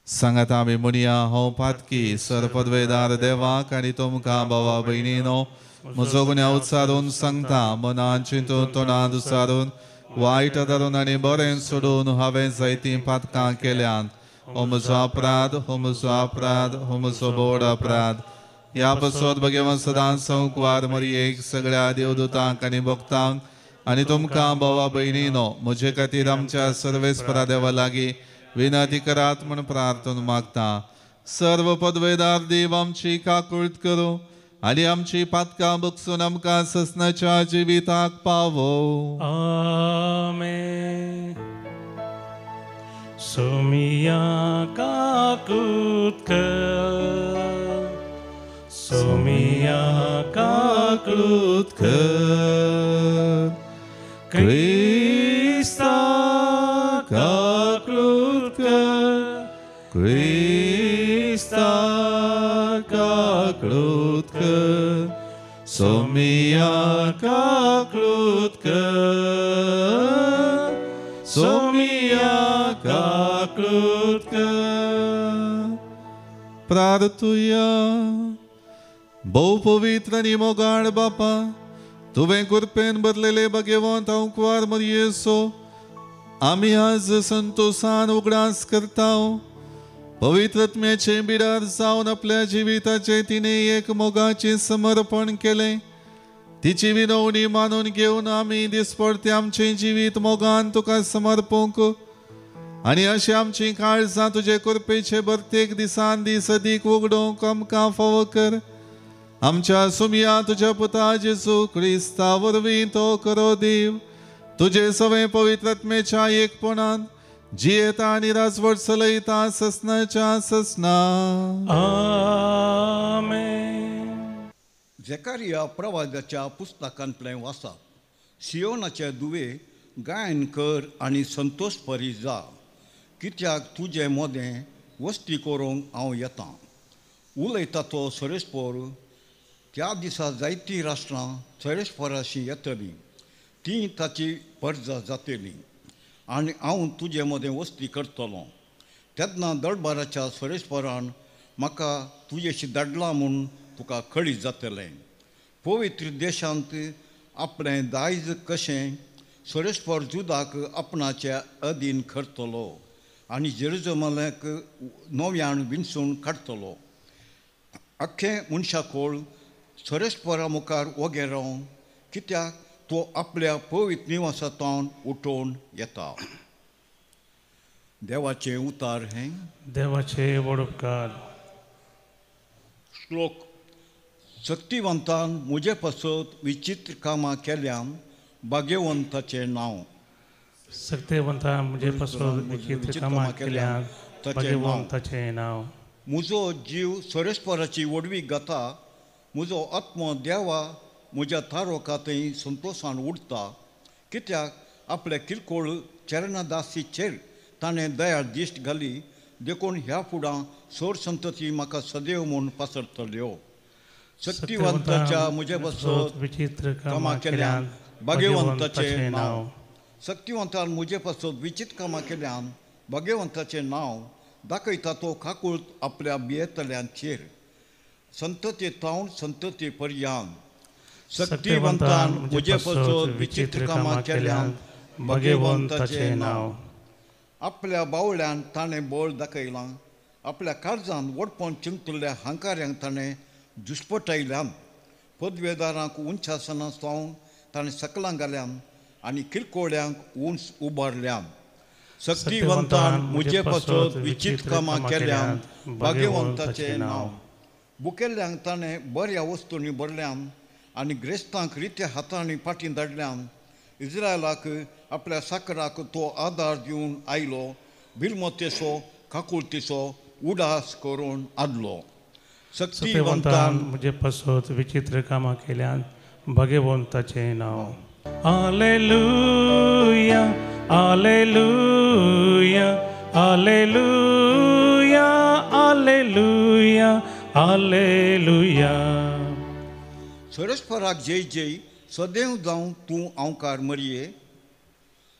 सांगात आमी म्हणया हो पातकी सर पदवेदार देवाक आनी तुमकां भावा भयणीनो म्हजो गुन्या उच्चारून सांगता मनान चिंतून तोंडान उच्चारून वायट धरून आनी बरें सोडून हांवें जायतीं पातकां केल्यान हो म्हजो अपराध हो म्हजो अपराध हो म्हजो बोड अपराध. ह्या पासत भगवान सदांच संकवार मरयेक सगळ्या देवदूतांक आनी भक्तांक आनी तुमकां भावा भयणीनो म्हजे खातीर आमच्या सर्वेस्परा देवा लागीं विनंती करात म्हूण प्रार्थना मागता. सर्व पदवेदार देव आमची काकूळट करूं आनी आमची पातकां बगसून आमकां ससनाच्या जिविताक पावो.
आमेन. सोमिया काकूट कर, सोमिया काकूट कर, क्रिस्ता काकूट कर,
क्रिस्ता काकूट कर, सोमिया काकूट कर, सोमिया काकूट कर. प्रार्थुया. भोव पवित्र आनी मोगाळ बापा तुवें कृपेन भरलेले भगवंत अंकुवार मरयेसो आमी आज संतोषान उगडास करता. पवित्रत्म्याचे बिडार जावन आपल्या जिविताचे तिने एक मोगाचे समर्पण केले. तिची विनवणी मानून घेवन आमी दिसपडते आमचे जिवीत मोगान तुका समर्पूंक आनी अशें आमची काळजां तुजे कृपेचे प्रत्येक दिसान दीस अदीक उगडोवंक आमकां फावो कर. आमच्या सुमया तुज्या पुता जेजू क्रिस्ता वरवीं तो करो देव तुजे सवे पवित्रत्मेच्या एकपणान जियेता आनी राजवट चलयता ससनाच्या ससना.
आमेन.
झेकारिया प्रवाद्याच्या पुस्तकांतलें वाचप. सियोनाचे दुवे गायन कर आनी संतोश परी जा, कित्याक तुजें मोदें वस्ती करूंक हांव येतां. उलयता तो सरेस्पोर. त्या दिसा जायतीं राष्ट्रां सरेस्पोराशी येतलीं, तीं ताची पर्जा जातलीं आनी हांव तुजे मदें वस्ती करतलों. तेन्ना दरबाराच्या सरेस्पोरान म्हाका तुजेशी धाडलां म्हूण तुका खळी जातलें. पवित्र देशांत आपलें दायज कशें सरेस्पोर जुदाक आपणाचे अधीन करतलो आनी जेरुजलेमाक नव्यान विंचून काडटलो. अख्खें मनशाकोळ सरेस्पोरा मुखार वगे रावन, कित्याक तो आपल्या पवित्र निवासांतल्यान उठोवन येता. देवाचें उतार हें.
देवाचे वडपकार.
श्लोक. शक्तिवंतान म्हजे पासत विचित्र कामां केल्यान भाग्यवंताचें नांव.
शक्तिवंता म्हजे पासून विचित्र कामां केल्यान भाग्यवंताचें नांव.
म्हजो जीव सरेस्पोराची वडवी गाता. म्हजो आत्मो देवा म्हज्या तारोकांतय संतोशान उडटा, कित्याक आपल्या किरकोळ चरणादासीचेर ताणें दया दिश्ट घाली. देखून ह्या फुडां सोर संतती म्हाका सदैव म्हूण पासरतल्यो. शक्तिवंताच्या म्हजे पासत
विचित्र
कामां केल्यान भाग्यवंताचें नांव. शक्तिवंतान म्हजे पासत विचित्र कामां केल्यान भाग्यवंताचें नांव दाखयता तो काकूळट आपल्या बियेतल्यांचेर. संतती तावन संतती पर्यंत. शक्तिवंतान म्हजे पासत विचित्र कामां केल्यान भाग्यवंताचें नांव. आपल्या बावळ्यान ताणें बळ दाखयलां. आपल्या काळजान वडपण चिंतुल्ल्या हांकाऱ्यांक ताणें जुस्पटायल्यान. पदवेदारांक उंच आसनां सावन ताणें सकलां घाल्यान आनी किरकोळ्यांक उंच उबारल्यान. शक्तिवंतान म्हजे पासत विचित्र कामां केल्यान भाग्यवंताचें नांव. बुकेल्ल्यांक ताणें बऱ्या वस्तूंनी भरल्यान आनी ग्रेस्तांक रित्या हातांनी फाटीं धाडल्यान. इस्रायलाक आपल्या साकराक तो आदार दिवन आयलो. बिलमतेचो काकुळतीचो उडास करून आदलो.
शक्तिवंतान म्हजे पासत विचित्र कामां केल्यान भाग्यवंताचें नांव. Hallelujah Alleluia, Alleluia, Alleluia, Alleluia.
सोरेस्पराक जय जय सदैव जावं तूं आवकार मरिये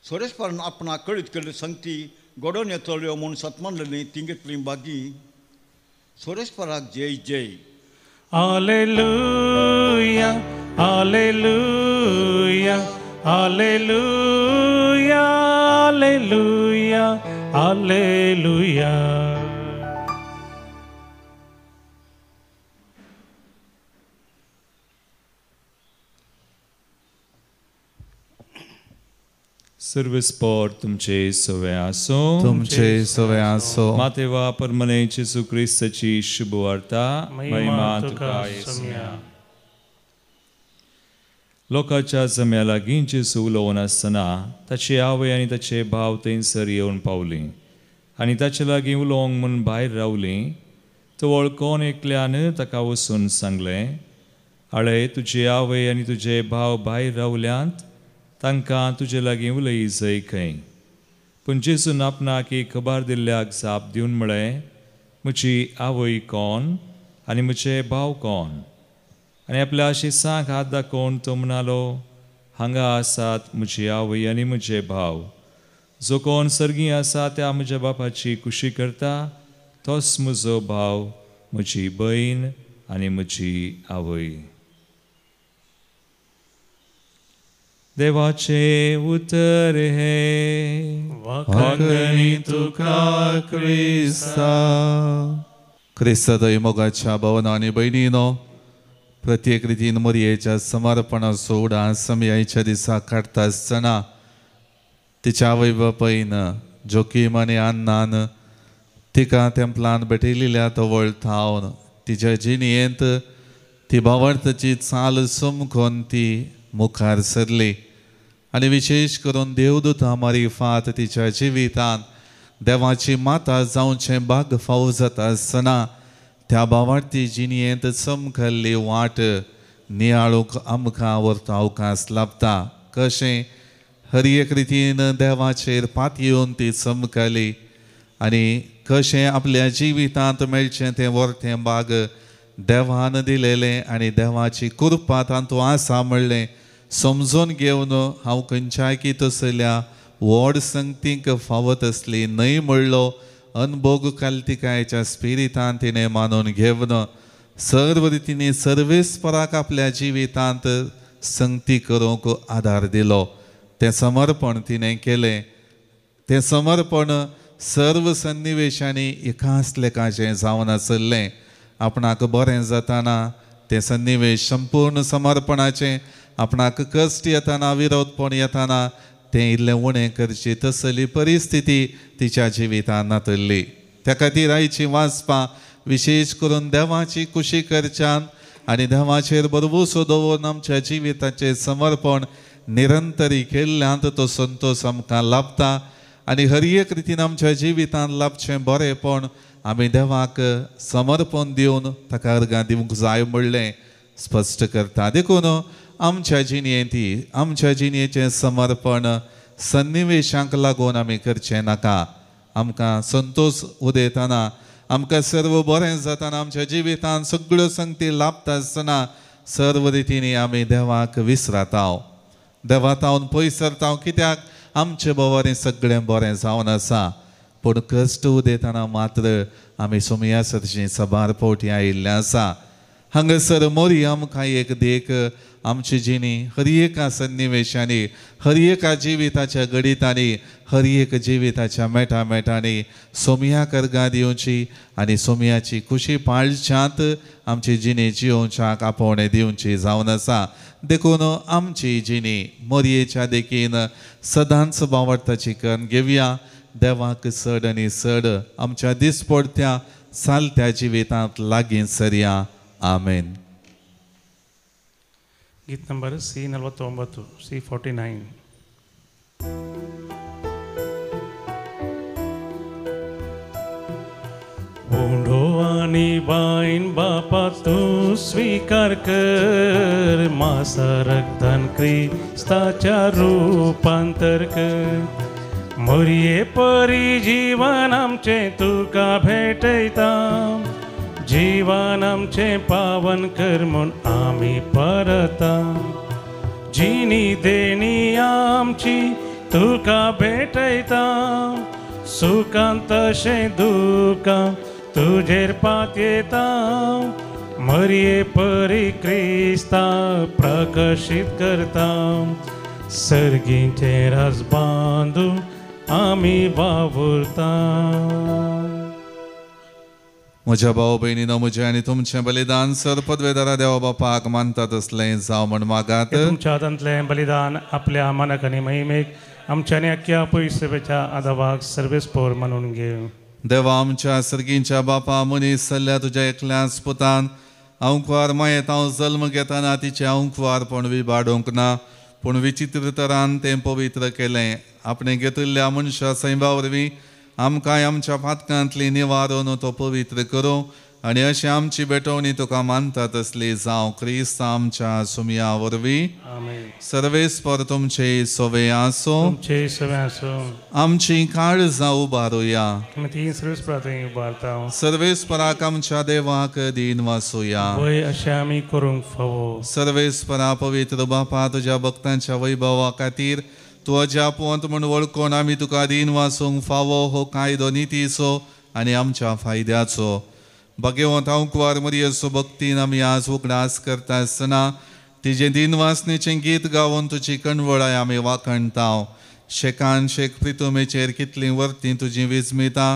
सोरेस्परान आपणा कळीत केल्यो संगती घडोवन येतल्यो म्हूण सतमानलेली तिंगेतली बागी सोरेस्पराक जय जय.
Alleluia, Alleluia, Alleluia, Alleluia, Alleluia.
सर्वस्पोर तुमचे सवे आसो.
तुमचे सवे आसो.
मातेवा परमने जेसू ख्रिस्ताची शुभ वार्ता महिमा तुका येसुया. लोकांच्या जम्या लागीं जेसू उलोवन आसतना ताचे आवय आनी ताचे भाव थंयसर येवन पावलीं आनी ताचे लागीं उलोवंक म्हूण भायर रावलीं. तो वळखोन एकल्यान ताका वचून सांगलें, आळे तुजे आवय आनी तुजे भाव भायर रावल्यांत, तांकां तुजे लागीं उलय जय खंय. पूण जेसून आपणाक एक खबर दिल्ल्याक जाप दिवन म्हळें, म्हजी आवय कोण आनी म्हजे भाव कोण? आनी आपल्या आशिसांक हात दाखोवन तो म्हणालो, हांगा आसात म्हजी आवय आनी म्हजे भाव. जो कोण सर्गी आसा त्या म्हज्या बापाची कुशी करता, तोच म्हजो भाव, म्हजी भयण आनी म्हजी आवय. देवाचे उतर हे
वाकणी तुका क्रिस्ता. क्रिस्ता दैमोगाच्या भावना आनी भयणीनो, प्रत्येक रितीन मरयेच्या समर्पणाचो उडास समयाच्या दिसा काडटा आसतना तिच्या आवय बापायन जोखीम आनी आन्नान तिका तेंपलान भेटयलेल्या तो वळतावन तिच्या जिणयेंत ती भावार्थाची चाल समकोन ती मुखार सरली. आनी विशेश करून देवदूता मारिफात तिच्या जिवितांत देवाची माता जावचें भाग फावो जाता आसतना त्या भावार्थी जिणयेंत चमकल्ली वाट नियाळूंक आमकां व्हरता अवकाश लाभता. कशें हर एक रितीन देवाचेर पात येवन ती चमकली आनी कशें आपल्या जिवितांत मेळचें तें व्हरतें भाग देवान दिलेलें आनी देवाची कृपा तातूंत आसा म्हणलें समजून घेवन हांव खंयच्याय तसल्या व्हड संगतीक फावत असली न्हय म्हणलो अनभोग काल्तिकायच्या स्पिरितान तिणें मानून घेवन सर्व रितींनी सर्वेस्पराक आपल्या जिवितांत संगती करूंक आदार दिलो. तें समर्पण तिणें केलें. तें समर्पण सर्व सन्निवेशांनी एकाच लेखाचें जावन आसलें. आपणाक बरें जाताना तें सन्निवेश संपूर्ण समर्पणाचें, आपणाक कश्ट येताना विरोधपण येताना तें इल्लें उणें करची तसली परिस्थिती तिच्या जिवितांत नातल्ली. त्या खातीर आयची वाचपां विशेष करून देवाची कुशी करच्यान आनी देवाचेर भरवोसो दवरून आमच्या जिविताचें समर्पण निरंतरी केल्ल्यांत तो संतोश आमकां लाभता. आनी हर एक रितीन आमच्या जिवितांत लाभचें बरेंपण आमी देवाक समर्पण दिवन ताका अर्गां दिवंक जाय म्हणलें स्पश्ट करता. देखून आमच्या जिणयेंती आमच्या जिणयेचें समर्पण सन्निवेशांक लागून आमी करचें नाका. आमकां संतोश उदेताना, आमकां सर्व बरें जाताना, आमच्या जिवितांत सगळ्यो संगती लाभता आसतना सर्व रितींनी आमी देवाक विसराता, देवातावन पयस सरता. कित्याक आमचें बरें सगळें बरें जावन आसा, पूण कश्ट उदेताना मात्र आमी सुमया सरची सबार पोवटी आयिल्ले आसा. हांगासर मोरी आमकां एक देख आमची जिणी हर एका सन्निवेशांनी, हर एका जिविताच्या गणितांनी, हर एक जिविताच्या मेटामेटांनी सोमयाक अर्गां दिवची आनी सोमयाची खुशी पाळच्यात आमची जिणी जियोवच्याक आपोवणें दिवची जावन आसा. देखून आमची जिणी मोरयेच्या देखीन सदांच भावार्थाची करून घेवया. देवाक चड आनी चड आमच्या दिसपडत्या चालत्या जिवितांत लागीं सरया. आमेन.
गीत नंबर C49, C49. ओढो आणि बाईन बापा तू स्वीकार कर, मासा रक्तान ख्रिस्ताच्या रूपांतर कर. मोरये परी जीवन आमचे तुका भेटयता जीवन आमचे पावन कर म्हूण आमी परता जिनी देणी आमची तुका भेटयता सुखांत तशें दुखां तुजेर पातयेता मरये परी क्रिस्ता प्रकाशीत करता सर्गींचे रास बांदून आमी वावुरता.
म्हज्या भाव भयणीनो म्हजें आनी तुमचें बलिदान सरपदवेदारा देवा बापाक मानता तसलें जावं म्हण मागात.
तुमच्या हातांतलें बलिदान आपल्या मनाक आनी महिमेक आमच्या आनी अख्ख्या पयसुबेच्या आदावाक सर्वेस्पोर म्हणून घेव.
देवा आमच्या सर्गींच्या बापा मनीस जाल्ल्या तुज्या एकल्याच पुतान अंकवार मायेत हांव जल्म घेतना तिचें अंकवारपण विबाडूंक ना पूण विचित्र तरान तें पवित्र केलें. आपणें घेतिल्ल्या मनशा सैमा वरवीं आमकांय आमच्या पातकांतली निवारून तो पवित्र करूं आनी अशी आमची बेटवणी तुका मानता तसली जावं क्रिस्त आमच्या सुमया वरवीं. सर्वेस्पर तुमचे सोवे आसो.
तुमचे सवे आसो.
आमची काळजां उबारुया.
तीन सर्वेस्परांत उबारता.
सर्वेस्पराक आमच्या देवाक दिन वासुया.
वय अशें आमी करूंक फावो.
सर्वेस्परा पवित्र बापा तुज्या भक्तांच्या वैभवा खातीर तूं अजापवंत म्हूण वळखून आमी तुका दिन वासूंक फावो हो कायदो नितीचो आनी आमच्या फायद्याचो. भगवंत अंकवार मरियेचो भक्तीन आमी आज उगडास करता आसतना तिजें दिनवासनेचें गीत गावन तुजी कणवळाय आमी वाखणटाव. शेकान शेक प्रितुमेचेर कितलीं वर्तीं तुजी विस्मिता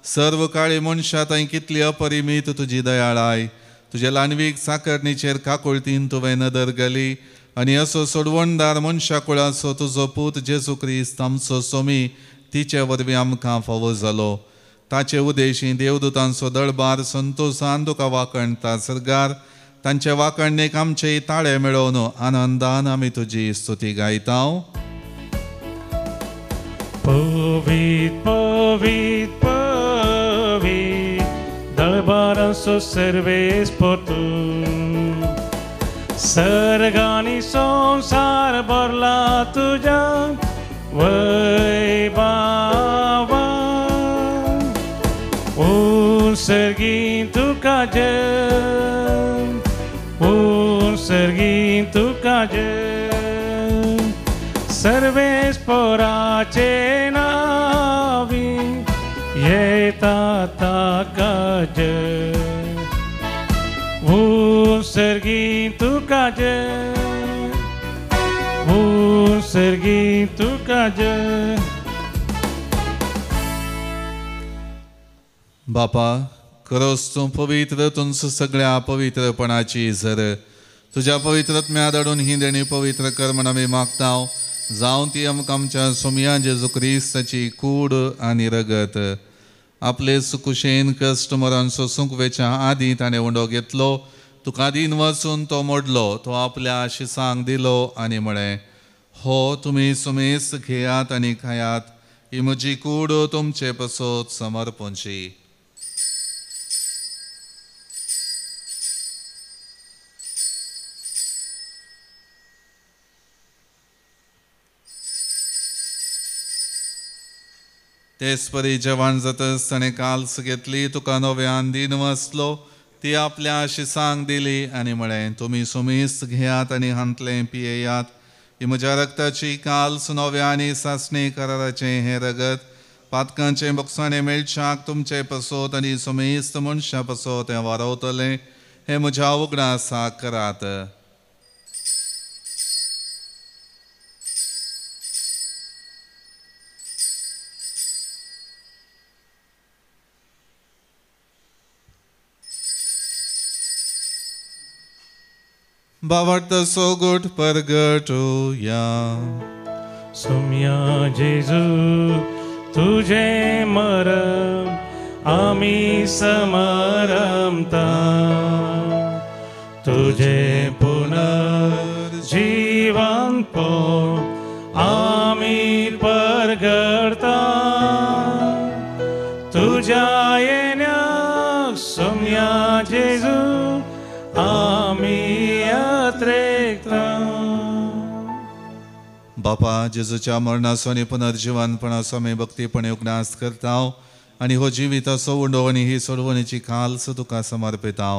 सर्व काळी मनशां थंय कितली अपरिमीत तुजी दयाळाय. तुजे लानवीक साकरणीचेर काकुळतीन तुवें नदर घाली आनी असो सोडवणदार मनशा कुळाचो तुजो पूत जेजू क्रिस्त आमचो सोमी तिचे वरवीं आमकां फावो जालो. ताचे उदेशी देवदूतांचो दळबार संतोषान तुका वाखणटा सरगार. तांचे वाखणणेक आमचे ताळे मेळोवन आनंदान आमी तुजी स्तुती गायता.
पवित पवित पवित दळबारांचो सर्वेस्पर तूं सर्गानी संसार भरला तुज्या वैभवान. सर्गी तुका जय सर्गी तुका जय सर्वेस्पराचे नावी येता ताका जय सर्गी तुका जय सर्गी तुका जय.
बापा खरोच तूं पवित्र तुमचो सगळ्या पवित्रपणाची झर तुज्या पवित्रत्म्या धाडून ही देणी पवित्र कर म्हण आमी मागता. जावं ती आमकां आमच्या सोमया जेजू क्रिस्ताची कूड आनी रगत. आपले सुकुशेन कश्ट मरांचो सुकवेच्या आदीं ताणें उंडो घेतलो. तुका दिन वचून तो मोडलो. तो आपल्या शिसांक दिलो आनी म्हळें हो तुमी सुमेस घेयात आनी खायात. ही म्हजी कूड तुमचे पसोत समर्पणची. तेच परी जेवण जातच ताणें काल्स घेतली. तुका नव्यान दिन वसलो. ती आपल्या शिसांक दिली आनी म्हळें तुमी सुमीस घेयात आनी हांतलें पियेयात. ही म्हज्या रक्ताची काल्स नव्या आनी सासणी कराराचें हें रगत पातकांचें बक्षाणें मेळच्याक तुमचे पसोत आनी सुमेस्त मनशां पसोत हें वारवतलें. हें म्हज्या उगडासाक करात. बावडता सोगोट परगटूया.
सोम्या जेजू तुझे मरण आमी समरमता. तुझे पुनर्जीवन पळोवन आमी परगडता. तुझ्या येण्याक सोम्या जेजू आमी
बापा जेजूच्या मरणासो पुनर्जीवनपणासो आमी भक्तीपणे उगडास करता आनी हो जिविताचो उंडो आनी ही सोडवणेची खालस तुका समर्पिता.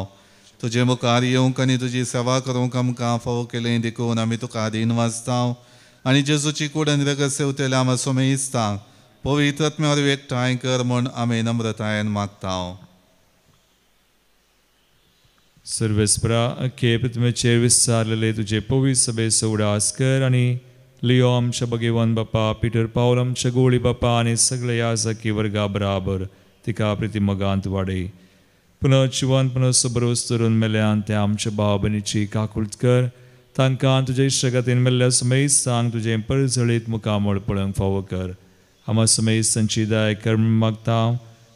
तुजे मुखार येवंक आनी तुजी सेवा करूंक आमकां फावो केलें देखून आमी तुका आदीन वाजता आनी जेजूची कूड आनी रगत सेवतले आमी सोमेस्ता पवित्र आत्म्यावर एकठांय कर म्हूण आमी नम्रतायेन मागता.
सर्वेस्परा अख्खे पृथ्वीचेर विस्तारलेले तुजे पवित्र सभेचो उडास कर आनी लिओ आमच्या भगवान बापा पिटर पावल आमच्या गोळी बापा आनी सगळे याजकी वर्गा बराबर तिका प्रितीमोगांत वाडय. पुनः जिवन पुनः सबरोस तरून मेल्यान ते आमच्या भाव भयणीची काकुळट कर. तांकां तुजे इश्टगतीन मेल्ल्या समेत सांग तुजें परजळीत मुखामळ पळोवंक फावो कर. आमा समेत संची दाय कर्म मागता.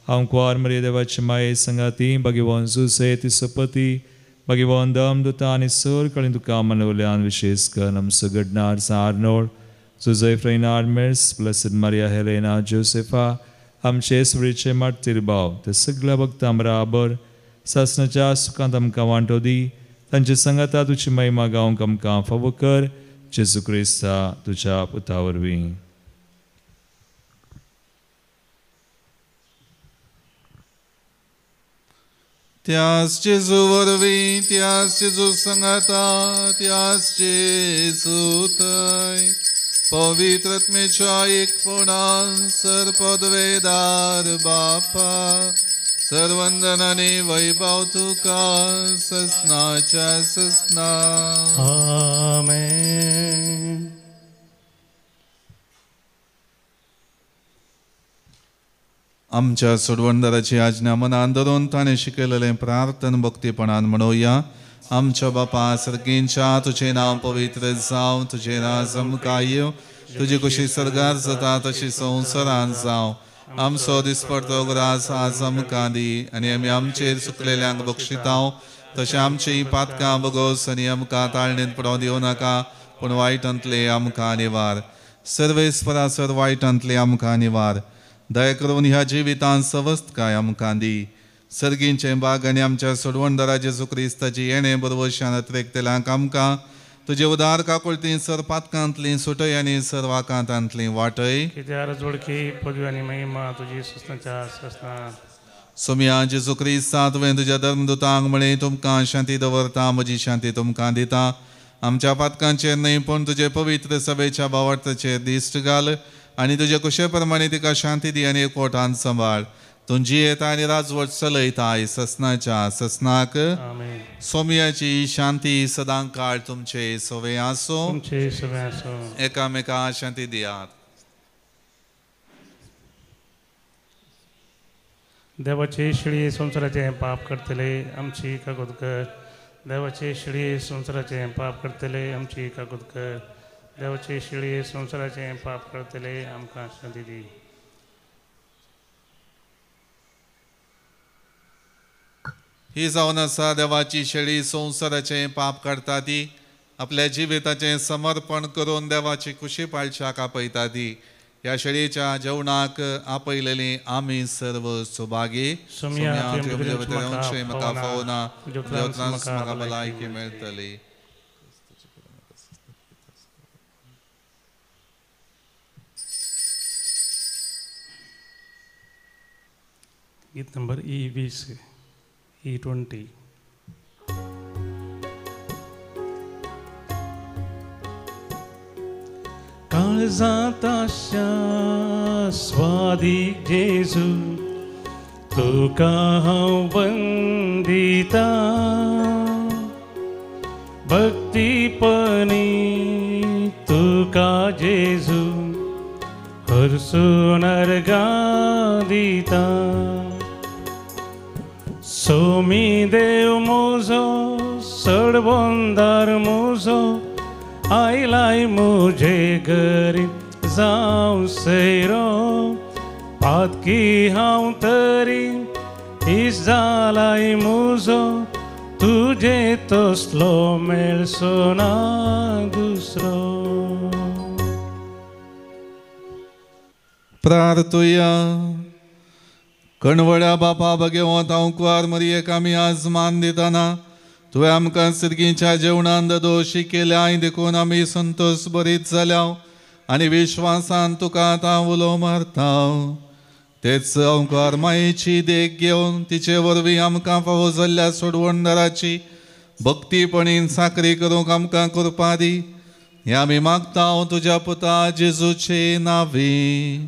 हांव कुंवार मरिय देवाचे माये संगाती भगवान जुसे तिचो पती भगवान दमदुता आनी सर कळीं तुका मनवल्यान विशेष कर. आमचो गडनार आर्नोल्ड जुझे फ्रेनार्ड मिर्स ब्लेसिड मारिया हेलेना जोसेफा आमचे सुरीचे मार्तीर भाव ते सगळ्या भक्तां बराबर सासणाच्या सुखांत आमकां वांटो दी. तांचे संगता तुजी महिमा गावंक आमकां फावो कर. जेजू क्रिस्ता तुज्या पुता वरवीं.
त्याच जेजू वरवीं त्याच जेजू संगता त्याच जेजू थंय पवित्र आत्मेच्या एकपणान सरपदवेदार बापा सर्वंदनाने वैभव तुका ससनाच्या ससना.
आमेन.
आमच्या सोडवणदाराची आज्ञा मनान धरून ताणें शिकयलेलें प्रार्थन भक्तीपणान म्हणुया. आमच्या बापा सर्गींच्या तुझे नांव पवित्र जावं, तुझे राज आमकां येवं, तुजी कुशी सर्गार जाता तशी संवसारांत जावं. आमचो दिसपडटो ग्रास आज आमकां दी आनी आमी आमचेर चुकलेल्यांक बक्षिता तशें आमची पातकां बगोस आनी आमकां ताळणेंत पडोवं दिवं नाका पूण वायटांतले आमकां निवार. सर्वेस्परा सर वायटांतले आमकां निवार. दया करून ह्या जिवितांत सवस्थकाय आमकां दी. सर्गींचे बाग आनी आमच्या सोडवणदारा जेजू क्रिस्ताची येणें बरोवशान अत्रेकतेल्यांक आमकां तुजे उदार काकुळती सर पातकांतली सुटय आनी सर वाकांतांतली वाटय.
कित्यार जोडकी पदवी आनी महिमा तुजी ससनाच्या ससना.
सोम्या जेजू क्रिस्ता तुवें तुज्या धर्मदुतांक म्हळें तुमकां शांती दवरता म्हजी शांती तुमकां दिता. आमच्या पातकांचेर न्हय पूण तुजे पवित्र सभेच्या भावार्थाचेर दिश्ट घाल आनी तुजे कुशे प्रमाणे तिका शांती दी आनी एकवटान सांबाळ. तुजी येता आनी राजवट चलयताय ससनाच्या ससनाक.
आमेन.
सोम्याची शांती सदां काळ तुमचे सवे आसो.
तुमचे सगळे आसो.
एकामेकां शांती दियात.
देवाचे शिळी संवसाराचे पाप करतले आमची कागद कर. देवाचे शिळी संवसाराचे पाप करतले आमची कागद कर. देवाचे शिळी संवसाराचे पाप करतले आमकां शांती दी.
ही जावन आसा देवाची शेळी संवसाराचें पाप काडटा ती. आपल्या जिविताचें समर्पण करून देवाची खुशी पाळच्याक आपयता ती. ह्या शेळयेच्या जेवणाक आपयलेली आमी सर्व सुभागी. म्हाका फावना म्हाका भलायकी मेळटली.
गीत नंबर E20 E20. काळजांत आशा स्वादीक जेजू तुका हांव वंदिता. भक्तीपणी तुका जेजू हरसून अर्गां दिता. सोमी देव मोजो सडबोंदार मोजो आयलाय मुझे घरी जावं सैरो. पातकी हांव तरी इस जालाय मुजो तुजे तसलो मेळसो ना दुसरो.
प्रार्थुया. कणवड्या बापा भगवंत हांव कुंवार मरियेक आमी आज मान दितना तुवें आमकां सर्गीच्या जेवणांत दोशी केल्या देखून आमी संतोश भरीत जाल्या. आनी विश्वासान तुका आतां उलो मारता तेच ओंकार मायेची देख घेवन तिचे वरवीं आमकां फावो जाल्ल्या सोडवणदाराची भक्तीपणीन साकरी करूंक आमकां कृपा दी हें आमी मागता तुज्या पुता जेजूचे नांवी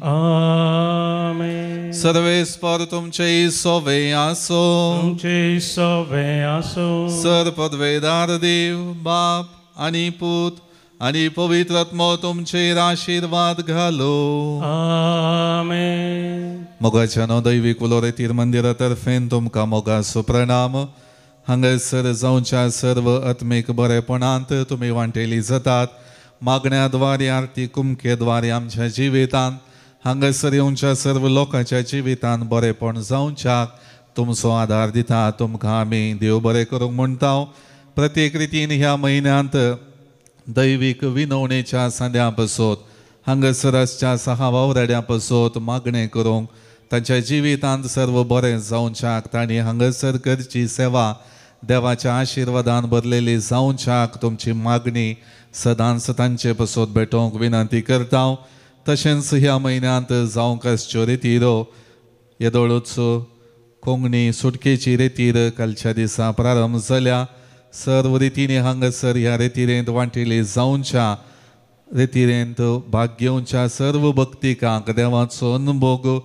आमेन.
सर्वेस्पर तुमचे सोवे आसो
तुमचे सोवे आसो.
सर पदवेदार देव बाप आनी पूत आनी पवित्र आत्मो तुमचेर आशीर्वाद घालो
आमेन.
मोगाच्या नो दैवीक उलोरेतीर मंदिरा तर्फेन तुमकां मोगाचो प्रणाम. हांगासर जावच्या सर्व आत्मीक बरेपणांत तुमी वांटेली जातात. मागण्याद्वारे आरती कुमकेद्वारे आमच्या जिवितांत हांगासर येवच्या सर्व लोकांच्या जिवितांत बरेपण जावच्याक तुमचो आदार दिता. तुमकां आमी देव बरें करूंक म्हणटा. प्रत्येक रितीन ह्या म्हयन्यांत दैवीक विनवणेच्या सांद्या पसोत हांगासराच्या 6 वावराड्या पसोत मागणें करूंक तांच्या जिवितांत सर्व बरें जावच्याक तांणी हांगासर करची सेवा देवाच्या आशिर्वादान भरलेली जावच्याक तुमची मागणी सदांच तांचे पसोत भेटोवंक विनंती करता. तशेंच ह्या म्हयन्यांत जावंक आसच्यो रितीरो येदोळूचो कोंकणी सुटकेची रितीर कालच्या दिसा प्रारंभ जाल्या. सर्व रितींनी हांगासर ह्या रितीरेंत वांटेली जावच्या रितीरेंत भाग घेवच्या सर्व भक्तिकांक देवाचो अनुभव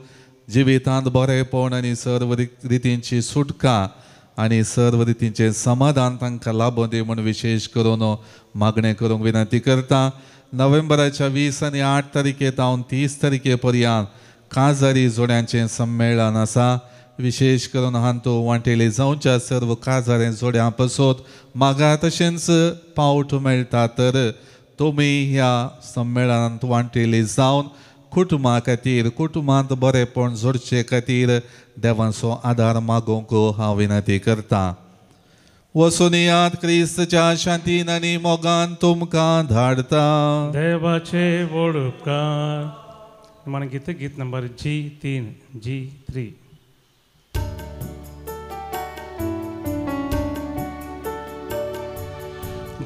जिवितांत बरेपण आनी सर्व रितींची सुटका आनी सर्व रितींचे समाधान तांकां लाभूं दी म्हूण विशेष करून मागणें करूंक विनंती करता. नोव्हेंबराच्या 20 आनी 8 तारखेर हांव 30 तारखे पर्यंत काजारी जोड्यांचें संमेलन आसा. विशेष करून हातूंत वांटेली जावच्या सर्व काजारे जोड्यां पसोत म्हाका तशेंच पावट मेळटा तर तुमी ह्या संमेलनांत वांटेली जावन कुटुंबा खातीर कुटुंबांत बरेपण जोडचे खातीर देवाचो आदार मागूंक हांव विनंती करतां. वचून याद क्रिस्तच्या शांतीन आनी मोगान तुमकां धाडटा.
देवाचे व्हड उपकार. मन गीत नंबर G3.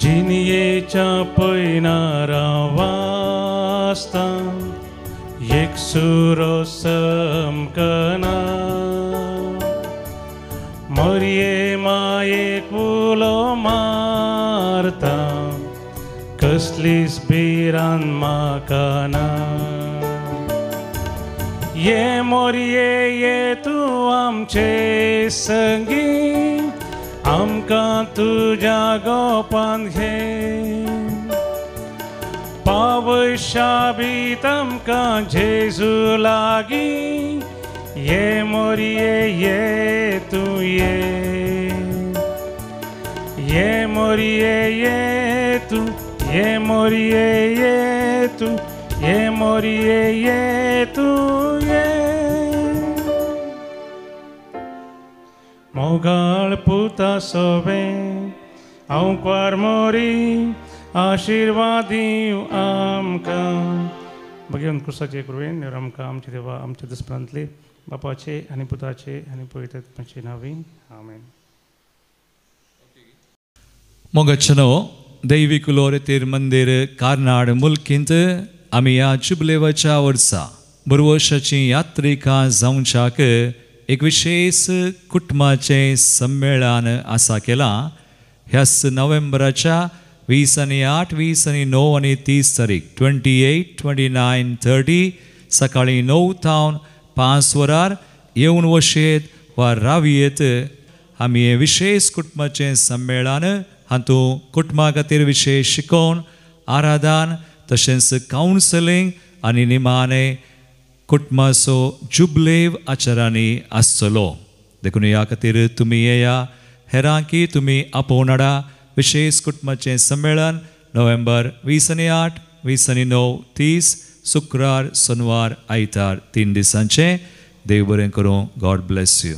जिनियेच्या पैनारा वाजता एक सुरो समकना मरिये मायेक उलो मारता कसलीच भिरांत म्हाका ना. ये मोरये ये तूं आमचे संगी आमकां तुज्या गोपान घे. पावशाबीत आमकां जेजू लागीं ये मोरये ये तूं ये मोरये ये तूं ये मोरये ये तूं ये मोरये ये तूं ये. मोगाळ पुता सोबे हांव क्वार मोरी आशिर्वाद दिव आमकां. भगवान क्रुसाचे कृपेन आमकां आमचे देवा आमच्या दसपणांतले बापाचे आनी पुताचे आनी पवित्र आत्म्याचे नांवान आमेन.
मोगाचनो दैवीक उलोरेतीर मंदिर कार्नाड मुल्कींत आमी ह्या जुबलेवाच्या वर्सा बरवर्साची यात्रिका जावच्याक एक विशेष कुटुंबाचे संमेलन आसा केला. ह्याच नोव्हेंबराच्या 20 आनी 8, 20 आनी 9 आनी 30 तारीख 28, 29, 30 सकाळी 9 तावन 5 वरार येवन वशेत वा रावयेत आमी हे विशेष कुटुंबाचे संमेलन. हातूंत कुटुंबा खातीर विशेष शिकोवन आराधन तशेंच कावन्सलिंग आनी निमाणे कुटुंबाचो जुबलेव आचारांनी आसतलो. देखून ह्या खातीर तुमी येया. हेरांकी तुमी आपोवन हाडा. विशेष कुटुंबाचें संमेलन नोव्हेंबर 20 आनी 8, 20 आनी 9, 30 शुक्रार, सोनवार, आयतार 3 दिसांचें. देव बरें करूं. God bless you.